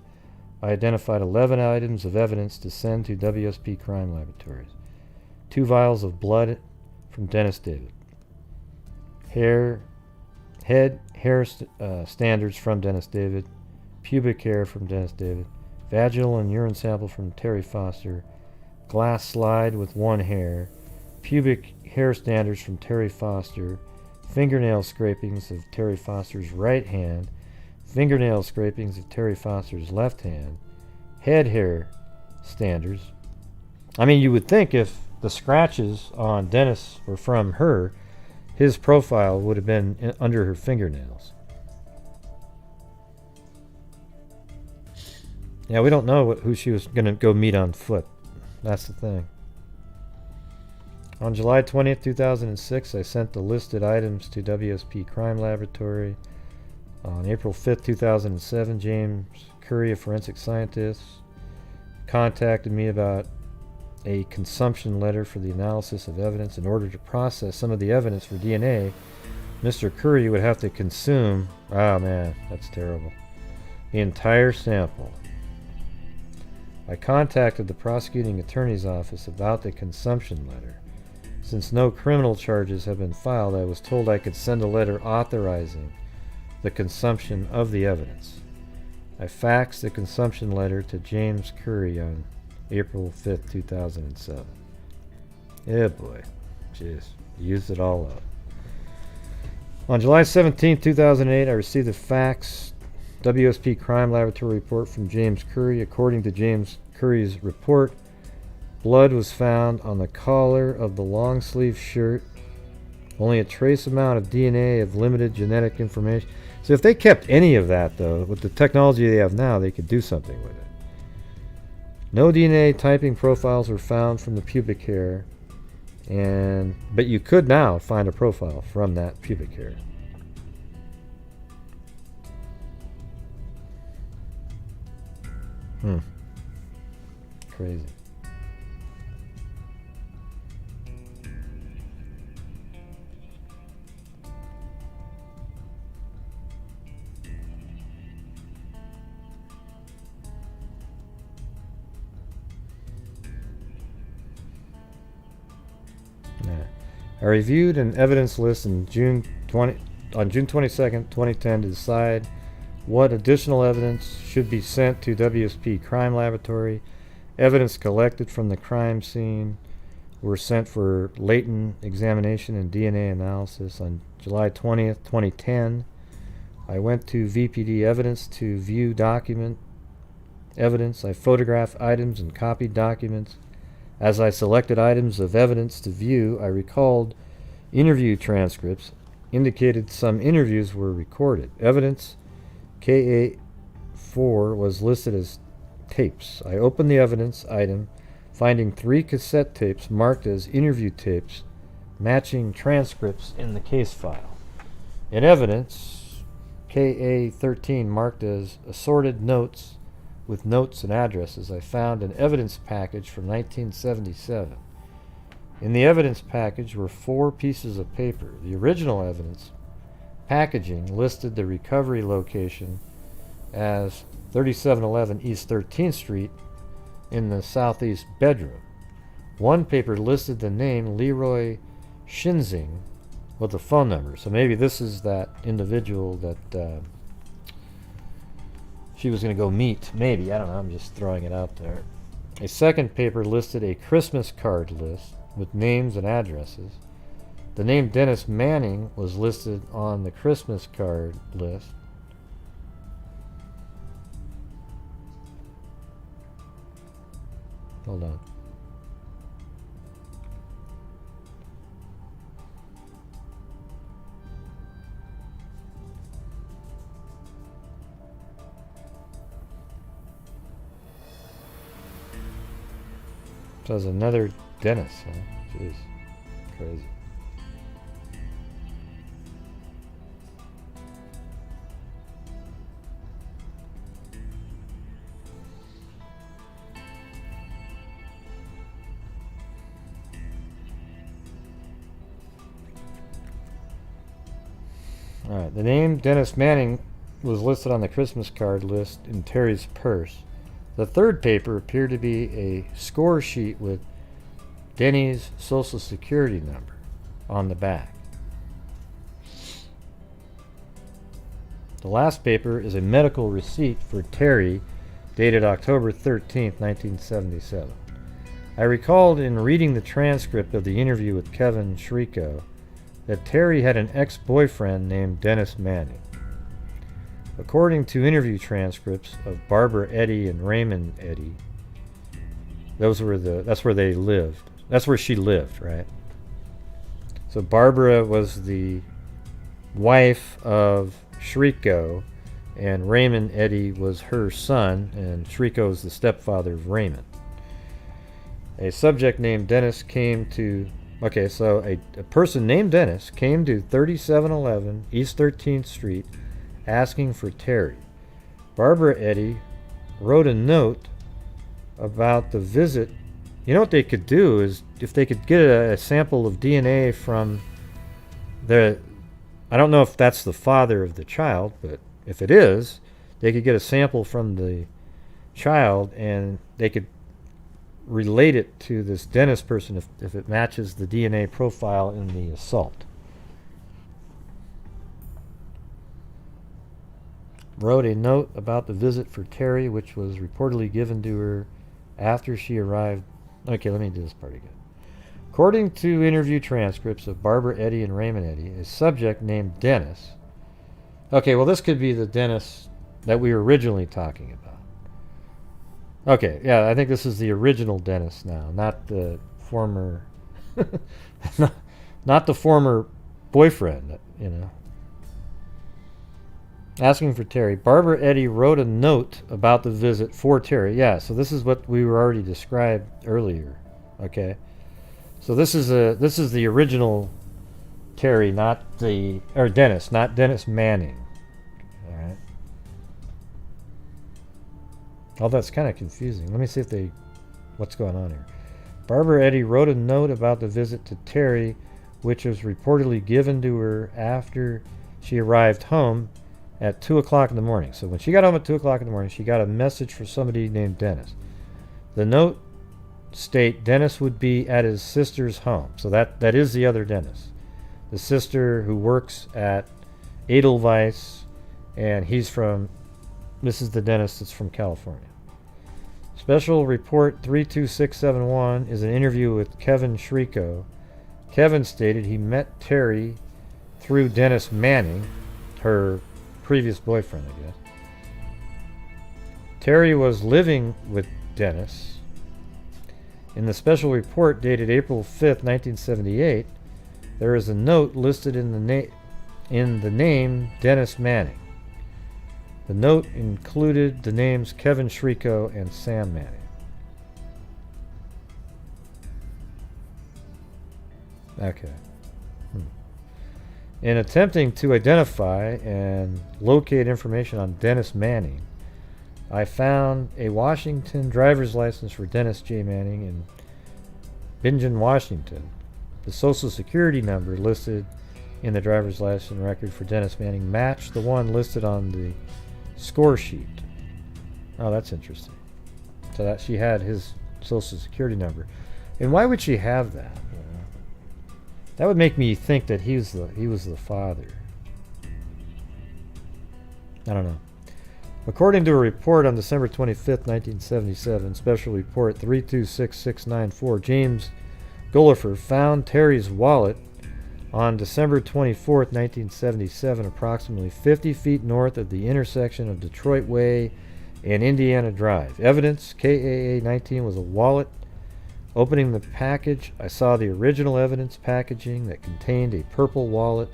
I identified 11 items of evidence to send to WSP crime laboratories. 2 vials of blood from Dennis David. Hair standards from Dennis David. Pubic hair from Dennis David. Vaginal and urine sample from Terri Foster. Glass slide with 1 hair. Pubic hair standards from Terri Foster. Fingernail scrapings of Terri Foster's right hand. Fingernail scrapings of Terri Foster's left hand. Head hair standards. You would think if the scratches on Dennis were from her, his profile would have been under her fingernails. Yeah, we don't know who she was going to go meet on foot. That's the thing. On July 20th, 2006, I sent the listed items to WSP Crime Laboratory. On April 5th, 2007, James Curry, a forensic scientist, contacted me about a consumption letter for the analysis of evidence. In order to process some of the evidence for DNA, Mr. Curry would have to consume, oh man, that's terrible, the entire sample. I contacted the prosecuting attorney's office about the consumption letter. Since no criminal charges have been filed, I was told I could send a letter authorizing the consumption of the evidence. I faxed the consumption letter to James Curry on April 5th, 2007. Yeah, boy. Jeez. Used it all up. On July 17th, 2008, I received a fax WSP Crime Laboratory report from James Curry. According to James Curry's report, blood was found on the collar of the long-sleeve shirt. Only a trace amount of DNA of limited genetic information. So if they kept any of that, though, with the technology they have now, they could do something with it. No DNA typing profiles were found from the pubic hair, but you could now find a profile from that pubic hair. Crazy. I reviewed an evidence list on June 22nd, 2010 to decide what additional evidence should be sent to WSP Crime Laboratory. Evidence collected from the crime scene were sent for latent examination and DNA analysis. On July 20th, 2010, I went to VPD Evidence to view document evidence. I photographed items and copied documents. As I selected items of evidence to view, I recalled interview transcripts indicated some interviews were recorded. Evidence KA4 was listed as tapes. I opened the evidence item, finding 3 cassette tapes marked as interview tapes, matching transcripts in the case file. In evidence, KA13 marked as assorted notes with notes and addresses. I found an evidence package from 1977. In the evidence package were 4 pieces of paper. The original evidence packaging listed the recovery location as 3711 East 13th Street in the southeast bedroom. One paper listed the name Leroy Shinzing with a phone number. So maybe this is that individual that she was going to go meet. Maybe. I don't know. I'm just throwing it out there. A second paper listed a Christmas card list with names and addresses. The name Dennis Manning was listed on the Christmas card list. Hold on. So there's another Dennis, huh? Jeez. Crazy. Alright, the name Dennis Manning was listed on the Christmas card list in Terry's purse. The third paper appeared to be a score sheet with Denny's social security number on the back. The last paper is a medical receipt for Terry dated October 13th, 1977. I recalled in reading the transcript of the interview with Kevin Shriko that Terry had an ex-boyfriend named Dennis Manning. According to interview transcripts of Barbara Eddy and Raymond Eddy, that's where they lived. That's where she lived, right? So Barbara was the wife of Shriko, and Raymond Eddy was her son, and Shriko is the stepfather of Raymond. A subject named Dennis came to... Okay, so a person named Dennis came to 3711 East 13th Street asking for Terry. Barbara Eddy wrote a note about the visit. You know what they could do is, if they could get a sample of DNA from the... I don't know if that's the father of the child, but if it is, they could get a sample from the child and they could relate it to this Dennis person if it matches the DNA profile in the assault. Wrote a note about the visit for Terry, which was reportedly given to her after she arrived. Okay, let me do this part again. According to interview transcripts of Barbara Eddy and Raymond Eddy, a subject named Dennis... Okay, well, this could be the Dennis that we were originally talking about. Okay, yeah, I think this is the original Dennis now, not the former... not the former boyfriend, you know. Asking for Terry. Barbara Eddy wrote a note about the visit for Terry. Yeah, so this is what we were already described earlier. Okay, so this is the original Terry, Dennis, not Dennis Manning. All right. Oh, that's kind of confusing. Let me see what's going on here. Barbara Eddy wrote a note about the visit to Terry, which was reportedly given to her after she arrived home at 2 o'clock in the morning. So when she got home at 2 o'clock in the morning, she got a message for somebody named Dennis. The note state Dennis would be at his sister's home. So that is the other Dennis. The sister who works at Edelweiss, and this is the Dennis that's from California. Special Report 32671 is an interview with Kevin Shriko. Kevin stated he met Terry through Dennis Manning, her previous boyfriend, I guess. Terry was living with Dennis. In the special report dated April 5th, 1978, there is a note listed in the in the name Dennis Manning. The note included the names Kevin Shriko and Sam Manning. Okay. In attempting to identify and locate information on Dennis Manning, I found a Washington driver's license for Dennis J. Manning in Bingen, Washington. The social security number listed in the driver's license record for Dennis Manning matched the one listed on the score sheet. Oh, that's interesting. So that she had his social security number. And why would she have that? That would make me think that he was the father. I don't know. According to a report on December 25th, 1977, Special Report 326694, James Gullifer found Terry's wallet on December 24th, 1977, approximately 50 feet north of the intersection of Detroit Way and Indiana Drive. Evidence, KAA 19 was a wallet. Opening the package, I saw the original evidence packaging that contained a purple wallet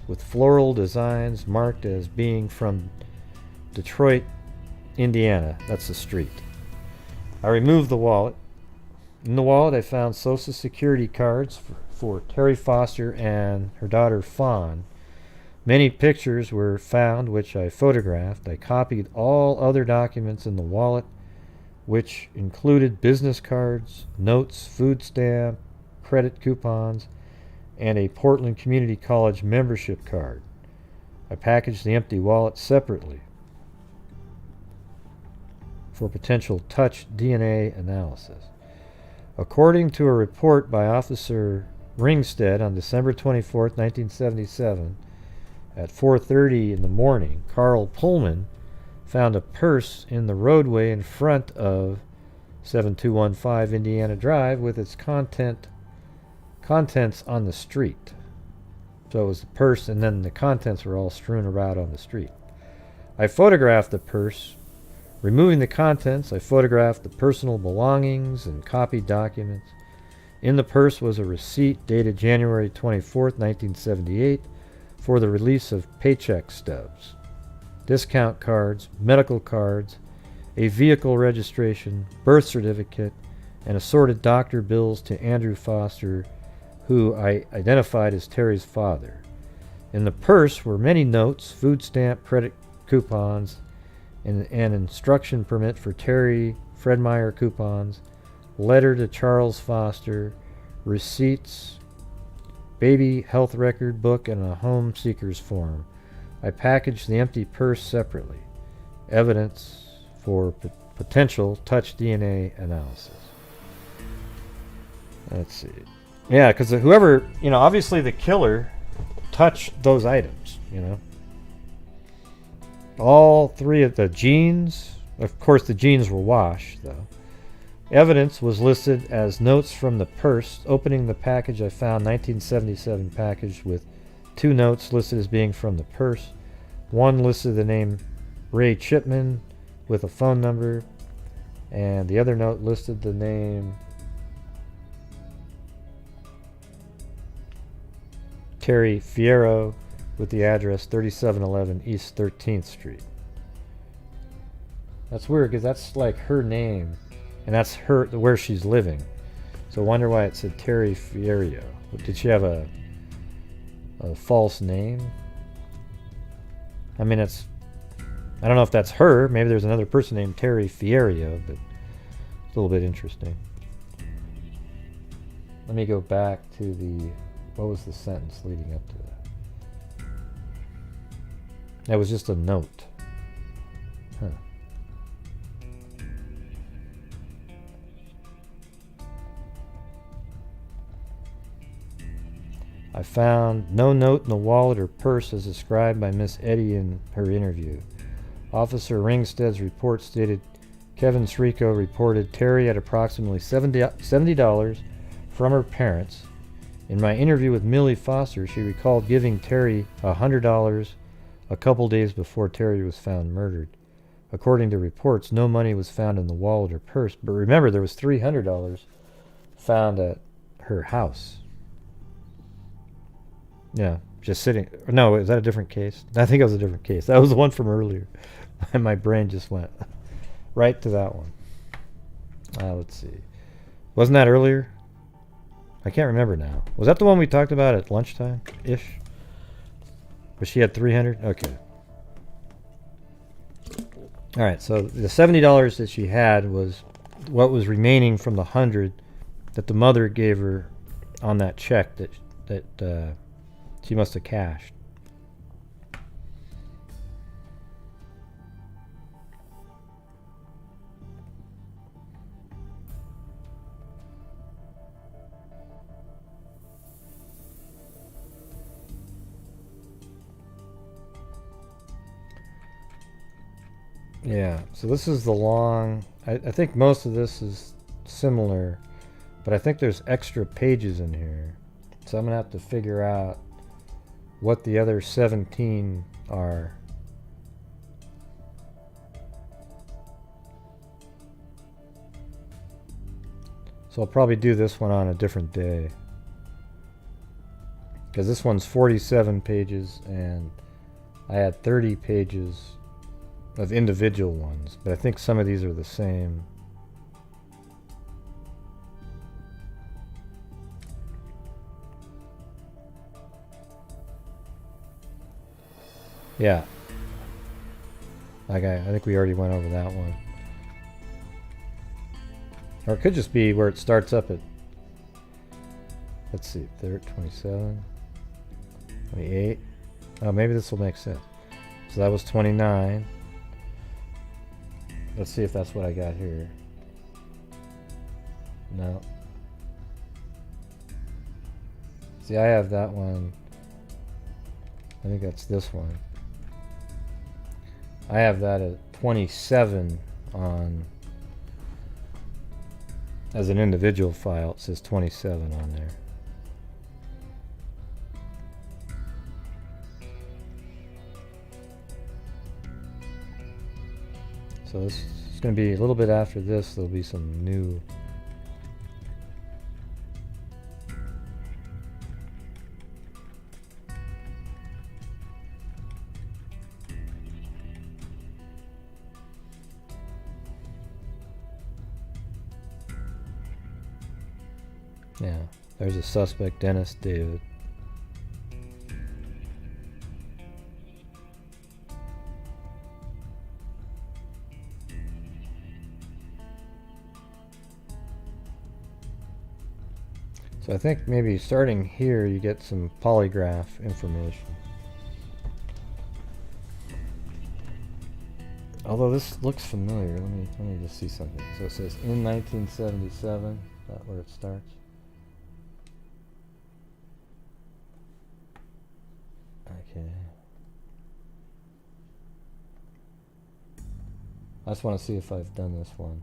with floral designs marked as being from Detroit, Indiana. That's the street. I removed the wallet. In the wallet, I found social security cards for Terri Foster and her daughter Fawn. Many pictures were found, which I photographed. I copied all other documents in the wallet, which included business cards, notes, food stamp, credit coupons, and a Portland Community College membership card. I packaged the empty wallet separately for potential touch DNA analysis. According to a report by Officer Ringstead on December 24th, 1977, at 4:30 in the morning, Carl Pullman found a purse in the roadway in front of 7215 Indiana Drive with its contents on the street. So it was the purse, and then the contents were all strewn around on the street. I photographed the purse. Removing the contents, I photographed the personal belongings and copied documents. In the purse was a receipt dated January 24th, 1978 for the release of paycheck stubs, discount cards, medical cards, a vehicle registration, birth certificate, and assorted doctor bills to Andrew Foster, who I identified as Terry's father. In the purse were many notes, food stamp, credit coupons, and an instruction permit for Terry, Fred Meyer coupons, letter to Charles Foster, receipts, baby health record book, and a home seeker's form. I packaged the empty purse separately. Evidence for potential touch DNA analysis. Let's see. Yeah, because whoever, obviously the killer touched those items, All three of the jeans, of course the jeans were washed, though. Evidence was listed as notes from the purse. Opening the package, I found 1977 package with 2 notes listed as being from the purse. One listed the name Ray Chipman with a phone number, and the other note listed the name Terry Fierro with the address 3711 East 13th Street. That's weird because that's like her name, and that's where she's living. So I wonder why it said Terri Fierro. Did she have a false name? I mean, I don't know if that's her. Maybe there's another person named Terri Fierro, but it's a little bit interesting. Let me go back to what was the sentence leading up to that? That was just a note. Huh. I found no note in the wallet or purse as described by Miss Eddy in her interview. Officer Ringstead's report stated Kevin Shriko reported Terry had approximately $70 from her parents. In my interview with Millie Foster, she recalled giving Terry $100 a couple days before Terry was found murdered. According to reports, no money was found in the wallet or purse, but remember there was $300 found at her house. Yeah, just sitting. No, is that a different case? I think it was a different case. That was the one from earlier. And my brain just went right to that one. Let's see. Wasn't that earlier? I can't remember now. Was that the one we talked about at lunchtime-ish? Where she had 300? Okay. All right, so the $70 that she had was what was remaining from the 100 that the mother gave her on that check that she must have cashed. Yeah, so this is the long... I think most of this is similar, but I think there's extra pages in here. So I'm going to have to figure out what the other 17 are. So I'll probably do this one on a different day. Because this one's 47 pages, and I had 30 pages of individual ones, but I think some of these are the same. Yeah. Like I think we already went over that one. Or it could just be where it starts up at, let's see, 27, 28. Oh, maybe this will make sense. So that was 29. Let's see if that's what I got here. No. See, I have that one. I think that's this one. I have that at 27 on... As an individual file, it says 27 on there. So this is going to be a little bit after this. There'll be some new. Yeah, there's a suspect, Dennis David. So I think maybe starting here you get some polygraph information. Although this looks familiar, let me just see something. So it says in 1977, is that where it starts? Okay. I just want to see if I've done this one.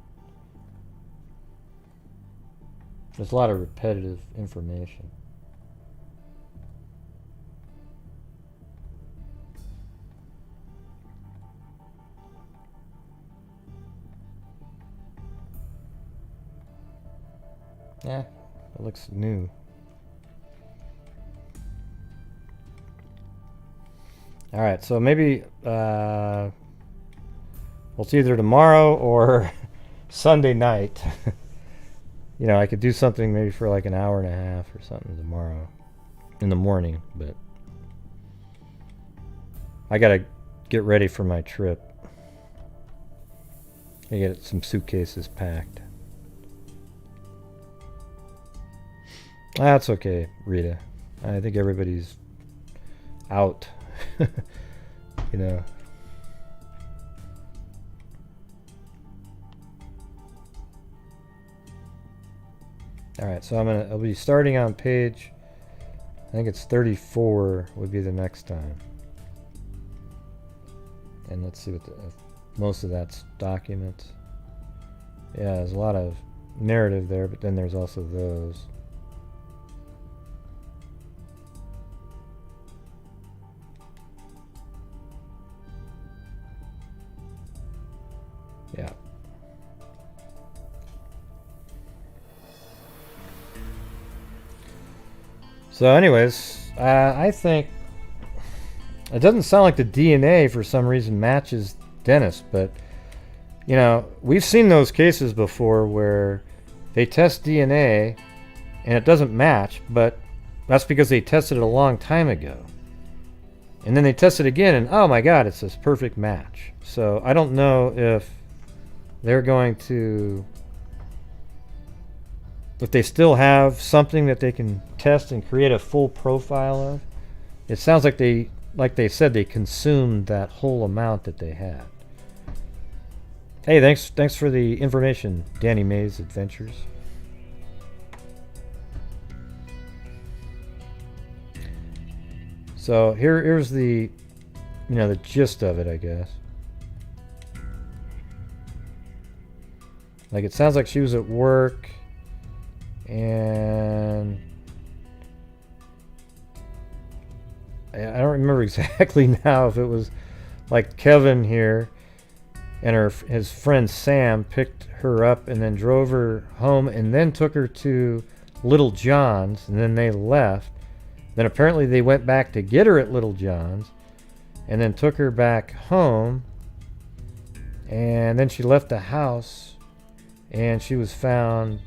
There's a lot of repetitive information. Yeah, it looks new. Alright, so maybe well, it's either tomorrow or Sunday night. You know, I could do something maybe for like an hour and a half or something tomorrow in the morning, but I gotta get ready for my trip. I get some suitcases packed. That's okay, Rita. I think everybody's out. You know. Alright, so I'll be starting on page, I think it's 34 would be the next time. And let's see what most of that's documents. Yeah, there's a lot of narrative there, but then there's also those. Yeah. So anyways, I think It doesn't sound like the DNA for some reason matches Dennis, but you know, we've seen those cases before where they test DNA and it doesn't match, but that's because they tested it a long time ago. And then they test it again and oh my god, it's this perfect match. So I don't know if they're going to, if they still have something that they can test and create a full profile of. It sounds like they said they consumed that whole amount that they had. Hey, thanks for the information, Danny May's Adventures. So here's the, you know, the gist of it, I guess. Like, it sounds like she was at work and I don't remember exactly now if it was like Kevin here and his friend Sam picked her up and then drove her home and then took her to Little John's and then they left. Then apparently they went back to get her at Little John's and then took her back home, and then she left the house and she was found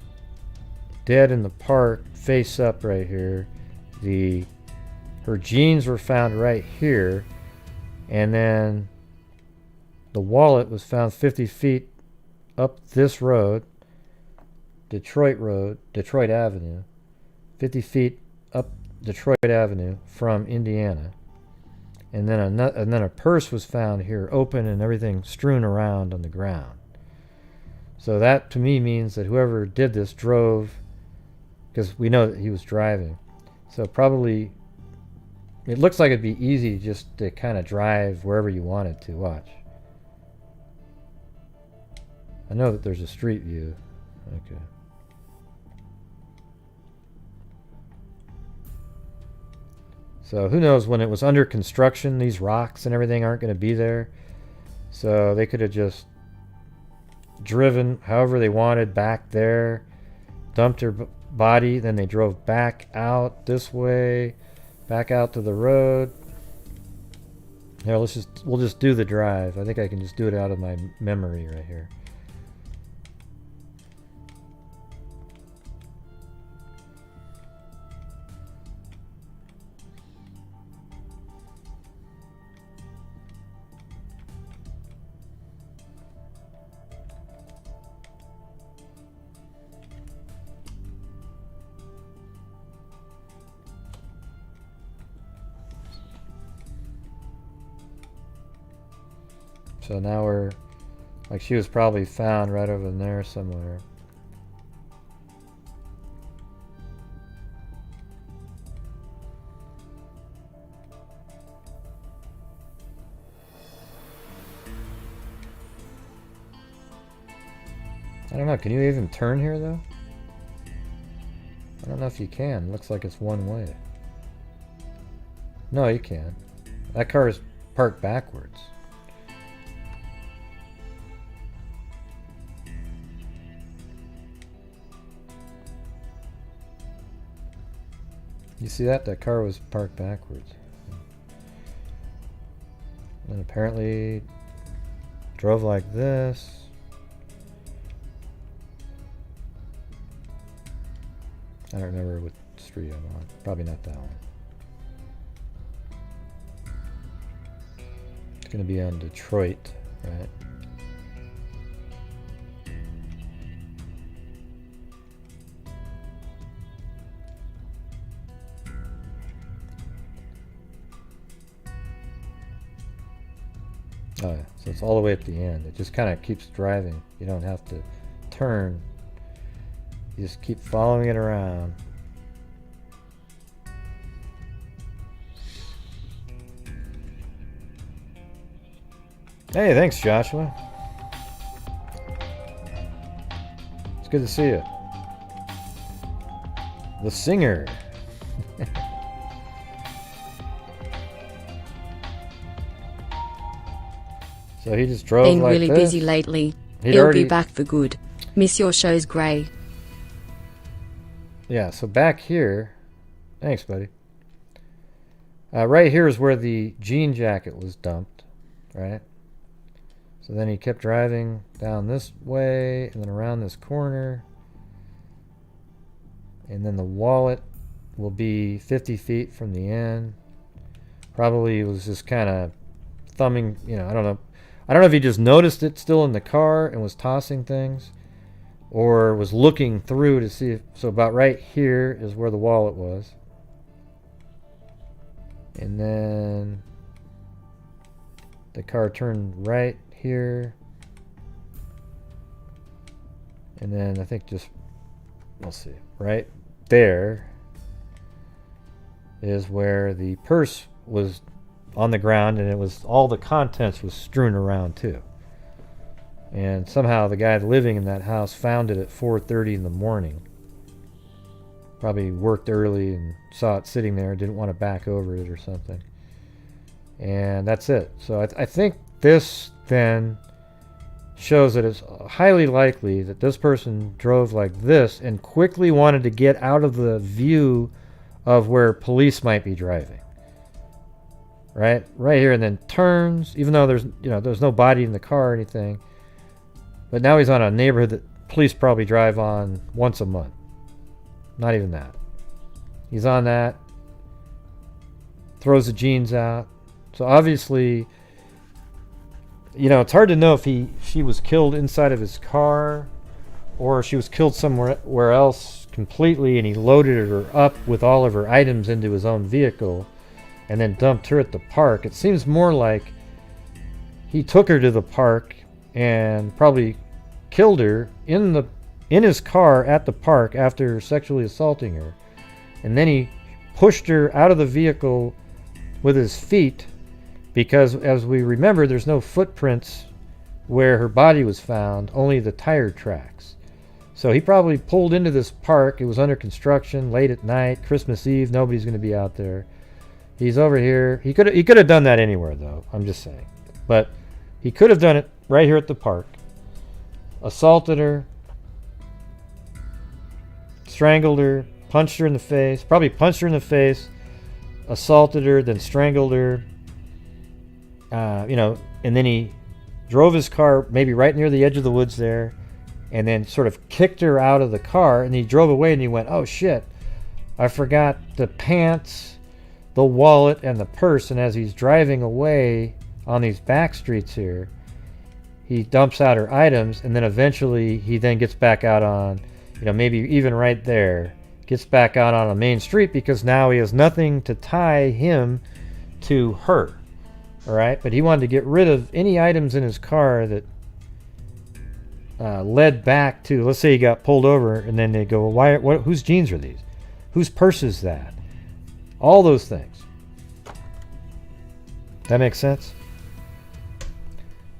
dead in the park, face up right here. Her jeans were found right here, and then the wallet was found 50 feet up this road, Detroit Avenue, 50 feet up Detroit Avenue from Indiana. And then a purse was found here, open and everything strewn around on the ground. So that to me means that whoever did this drove, because we know that he was driving. So probably, it looks like it'd be easy just to kind of drive wherever you wanted to. Watch. I know that there's a street view. Okay. So who knows, when it was under construction, these rocks and everything aren't going to be there. So they could have just driven however they wanted back there, dumped her body, then they drove back out this way, back out to the road. Here, we'll just do the drive. I think I can just do it out of my memory right here. So now we're, like, she was probably found right over there somewhere. I don't know, can you even turn here though? I don't know if you can. Looks like it's one way. No, you can. That car is parked backwards. You see that? That car was parked backwards. And apparently drove like this. I don't remember what street I'm on. Probably not that one. It's going to be on Detroit, right? Oh yeah, so it's all the way at the end. It just kind of keeps driving. You don't have to turn. You just keep following it around. Hey, thanks, Joshua. It's good to see you. The singer. So he just drove Been like really this. busy lately. He'd He'll already be back for good. Miss your shows, Gray. Yeah, so back here, thanks, buddy. Right here is where the jean jacket was dumped, right? So then he kept driving down this way and then around this corner. And then the wallet will be 50 feet from the end. Probably was just kind of thumbing, you know, I don't know. I don't know if he just noticed it still in the car and was tossing things, or was looking through to see if, so about right here is where the wallet was. And then the car turned right here. And then I think just, we'll see, right there is where the purse was on the ground, and it was, all the contents was strewn around too. And somehow the guy living in that house found it at 4:30 in the morning. Probably worked early and saw it sitting there, didn't want to back over it or something. And that's it. So I think this then shows that it's highly likely that this person drove like this and quickly wanted to get out of the view of where police might be driving. Right here, and then turns, even though there's no body in the car or anything. But now he's on a neighborhood that police probably drive on once a month. Not even that. He's on that. Throws the jeans out. So obviously, it's hard to know if she was killed inside of his car, or she was killed somewhere else completely, and he loaded her up with all of her items into his own vehicle and then dumped her at the park. It seems more like he took her to the park and probably killed her in his car at the park after sexually assaulting her. And then he pushed her out of the vehicle with his feet, because as we remember, there's no footprints where her body was found, only the tire tracks. So he probably pulled into this park. It was under construction, late at night, Christmas Eve, nobody's going to be out there. He's over here. He could have done that anywhere, though, I'm just saying. But he could have done it right here at the park. Assaulted her, strangled her, punched her in the face, probably punched her in the face, assaulted her, then strangled her, and then he drove his car maybe right near the edge of the woods there, and then sort of kicked her out of the car, and he drove away, and he went, oh shit, I forgot the pants, the wallet, and the purse. And as he's driving away on these back streets here, he dumps out her items, and then eventually he then gets back out on, maybe even right there, gets back out on a main street, because now he has nothing to tie him to her. All right, but he wanted to get rid of any items in his car that led back to, let's say he got pulled over, and then they go, well, whose jeans are these? Whose purse is that? All those things. That makes sense?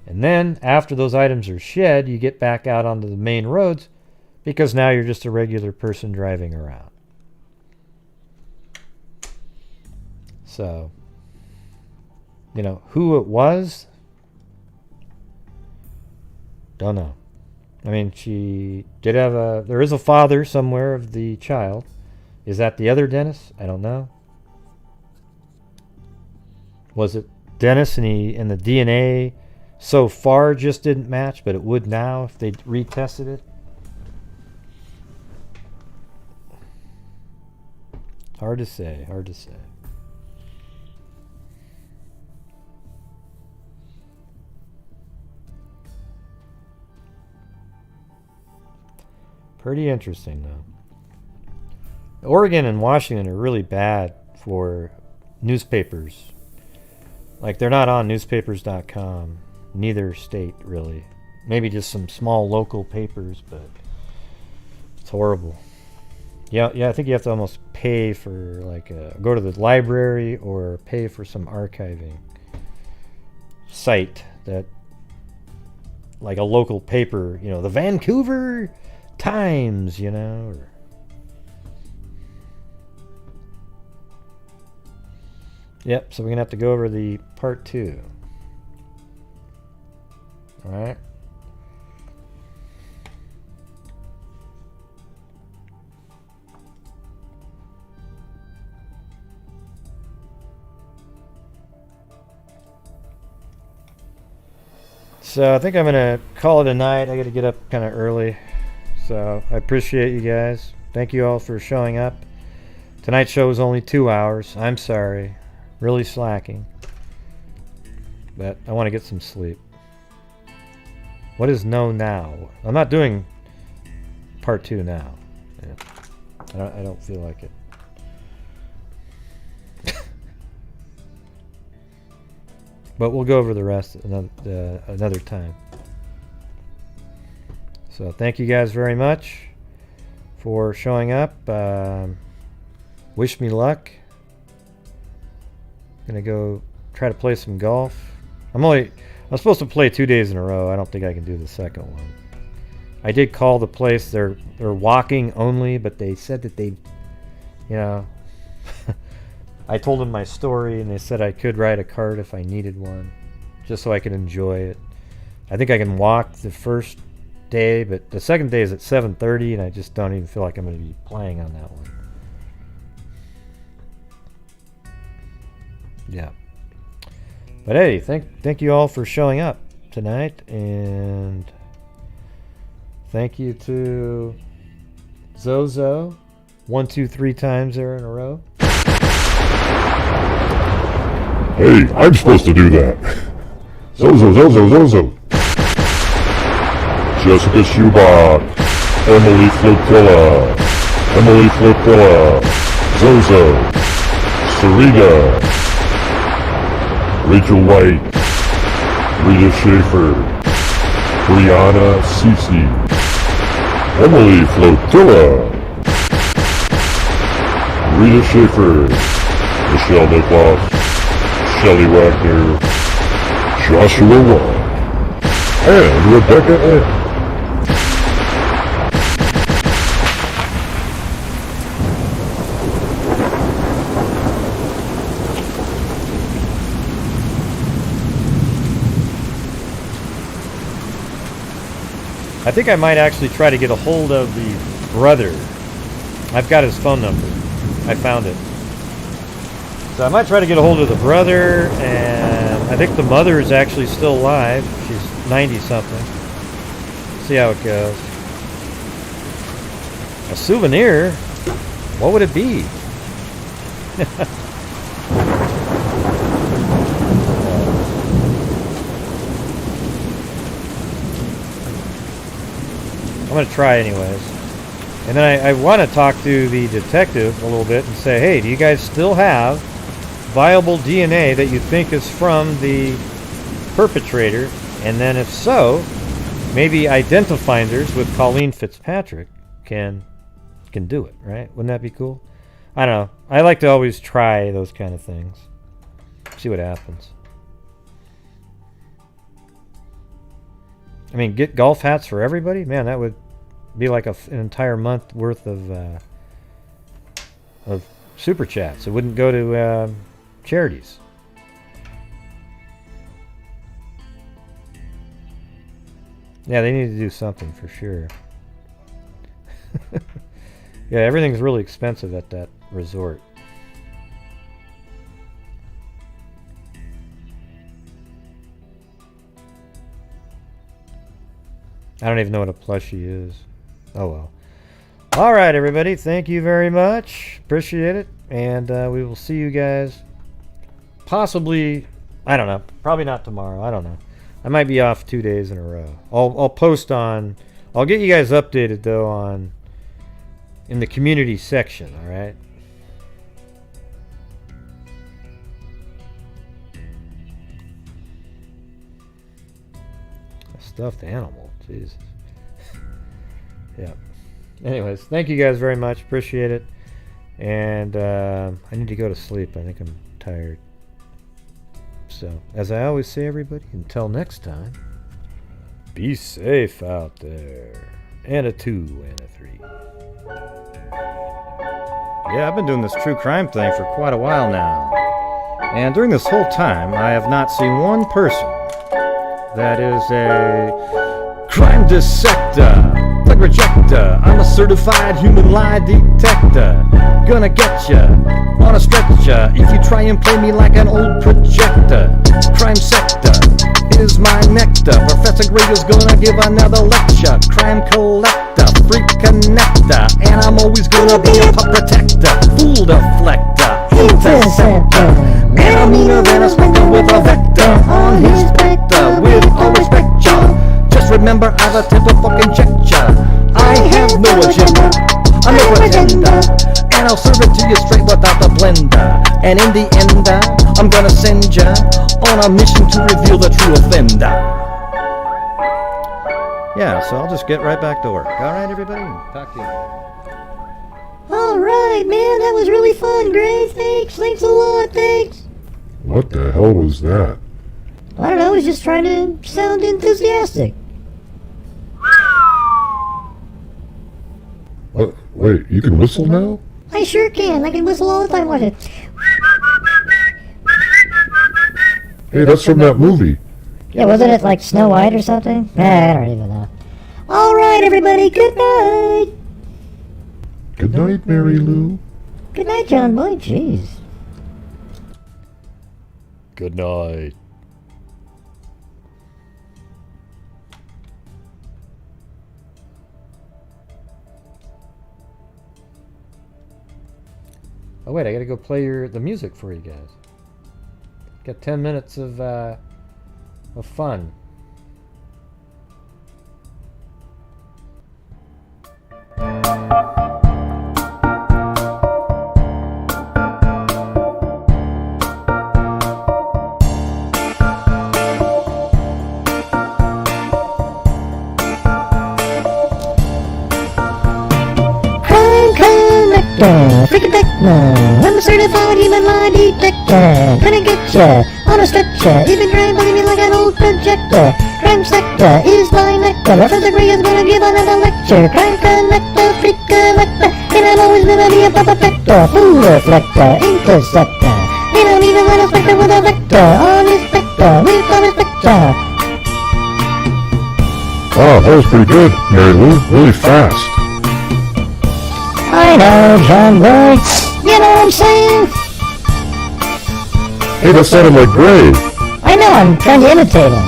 And then after those items are shed, you get back out onto the main roads, because now you're just a regular person driving around. So, who it was, don't know. I mean, she did have there is a father somewhere of the child. Is that the other Dennis? I don't know. Was it Dennis and the DNA so far just didn't match, but it would now if they retested it? Hard to say. Pretty interesting, though. Oregon and Washington are really bad for newspapers. Like, they're not on newspapers.com. Neither state, really. Maybe just some small local papers, but it's horrible. Yeah, I think you have to almost pay for, go to the library or pay for some archiving site that, like a local paper, the Vancouver Times, or yep, so we're going to have to go over the part 2. All right. So I think I'm gonna call it a night. I got to get up kind of early. So I appreciate you guys. Thank you all for showing up. Tonight's show was only 2 hours. I'm sorry. Really slacking. But I want to get some sleep. What is no now? I'm not doing part 2 now. Yeah. I don't feel like it. But we'll go over the rest another time. So thank you guys very much for showing up. Wish me luck. Gonna go try to play some golf. I'm supposed to play 2 days in a row. I don't think I can do the second one. I did call the place. They're walking only, but they said that they, I told them my story, and they said I could ride a cart if I needed one, just so I could enjoy it. I think I can walk the first day, but the second day is at 7:30, and I just don't even feel like I'm going to be playing on that one. Yeah. But hey, thank you all for showing up tonight, and thank you to Zozo, 1, 2, 3 times there in a row. Hey, I'm supposed to do that. Zozo. Jessica Schubach, Emily Flotilla, Zozo, Sarita, Rachel White, Rita Schaefer, Brianna Cece, Emily Flotilla, Rita Schaefer, Michelle Nicholas, Shelley Wagner, Joshua Wong, and Rebecca N. I think I might actually try to get a hold of the brother. I've got his phone number. I found it. So I might try to get a hold of the brother, and I think the mother is actually still alive. She's 90-something. See how it goes. A souvenir? What would it be? I'm going to try anyways. And then I want to talk to the detective a little bit and say, hey, do you guys still have viable DNA that you think is from the perpetrator? And then if so, maybe Identifinders with Colleen Fitzpatrick can do it, right? Wouldn't that be cool? I don't know. I like to always try those kind of things. See what happens. I mean, get golf hats for everybody? Man, that would be like an entire month worth of super chats. It wouldn't go to charities. Yeah, they need to do something for sure. Yeah, everything's really expensive at that resort. I don't even know what a plushie is. Oh well. All right, everybody. Thank you very much. Appreciate it. And we will see you guys possibly, I don't know, probably not tomorrow. I don't know. I might be off 2 days in a row. I'll post on, I'll get you guys updated though in the community section, all right? A stuffed animal. Jesus. Yeah. Anyways, thank you guys very much. Appreciate it. And I need to go to sleep. I think I'm tired. So, as I always say, everybody, until next time, be safe out there. And a 2 and a 3. Yeah, I've been doing this true crime thing for quite a while now. And during this whole time, I have not seen one person that is a crime dissector, plug rejector. I'm a certified human lie detector. Gonna get ya on a stretcher if you try and play me like an old projector. Crime sector is my nectar. vector. Professor Gray is gonna give another lecture. Crime collector, freak connector, and I'm always gonna be a pup protector. Fool deflector, interceptor. Man, I'm meaner than a spectre with a vector on his spectre. With all respect, y'all, just remember I've attempted to fucking check ya. I have no agenda, I'm no pretender, and I'll serve it to you straight without the blender. And in the end, I'm gonna send ya on a mission to reveal the true offender. Yeah, so I'll just get right back to work. Alright, everybody? Talk to you. Alright, man, that was really fun, Gray. Thanks a lot, thanks. What the hell was that? I don't know, I was just trying to sound enthusiastic. Wait, you can whistle now? I sure can. I can whistle all the time. Watch it. Hey, that's from that movie. Yeah, wasn't it like Snow White or something? I don't even know. Alright, everybody, good night. Good night, Mary Lou. Good night, John Boy. Jeez. Good night. Oh wait, I gotta go play the music for you guys. Got 10 minutes of fun. Freaking techno, I'm a certified human lie detector. Gonna get ya on a stretcher. Even crime bugging me like an old projector. Crime sector is my nectar. Professor Gray is gonna give another lecture. Crime connector, freak connector, and I'm always gonna be a puppet vector. Fool reflector, interceptor. They don't even let a spectre with a vector on his spectre with a respector. Wow, that was pretty good, Mary Lou. Really fast. I know, John Boy. You know what I'm saying? Hey, that sounded like Gray. I know, I'm trying to imitate him.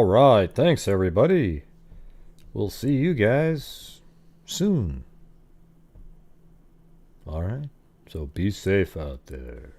right. Thanks, everybody. We'll see you guys soon. All right. So be safe out there.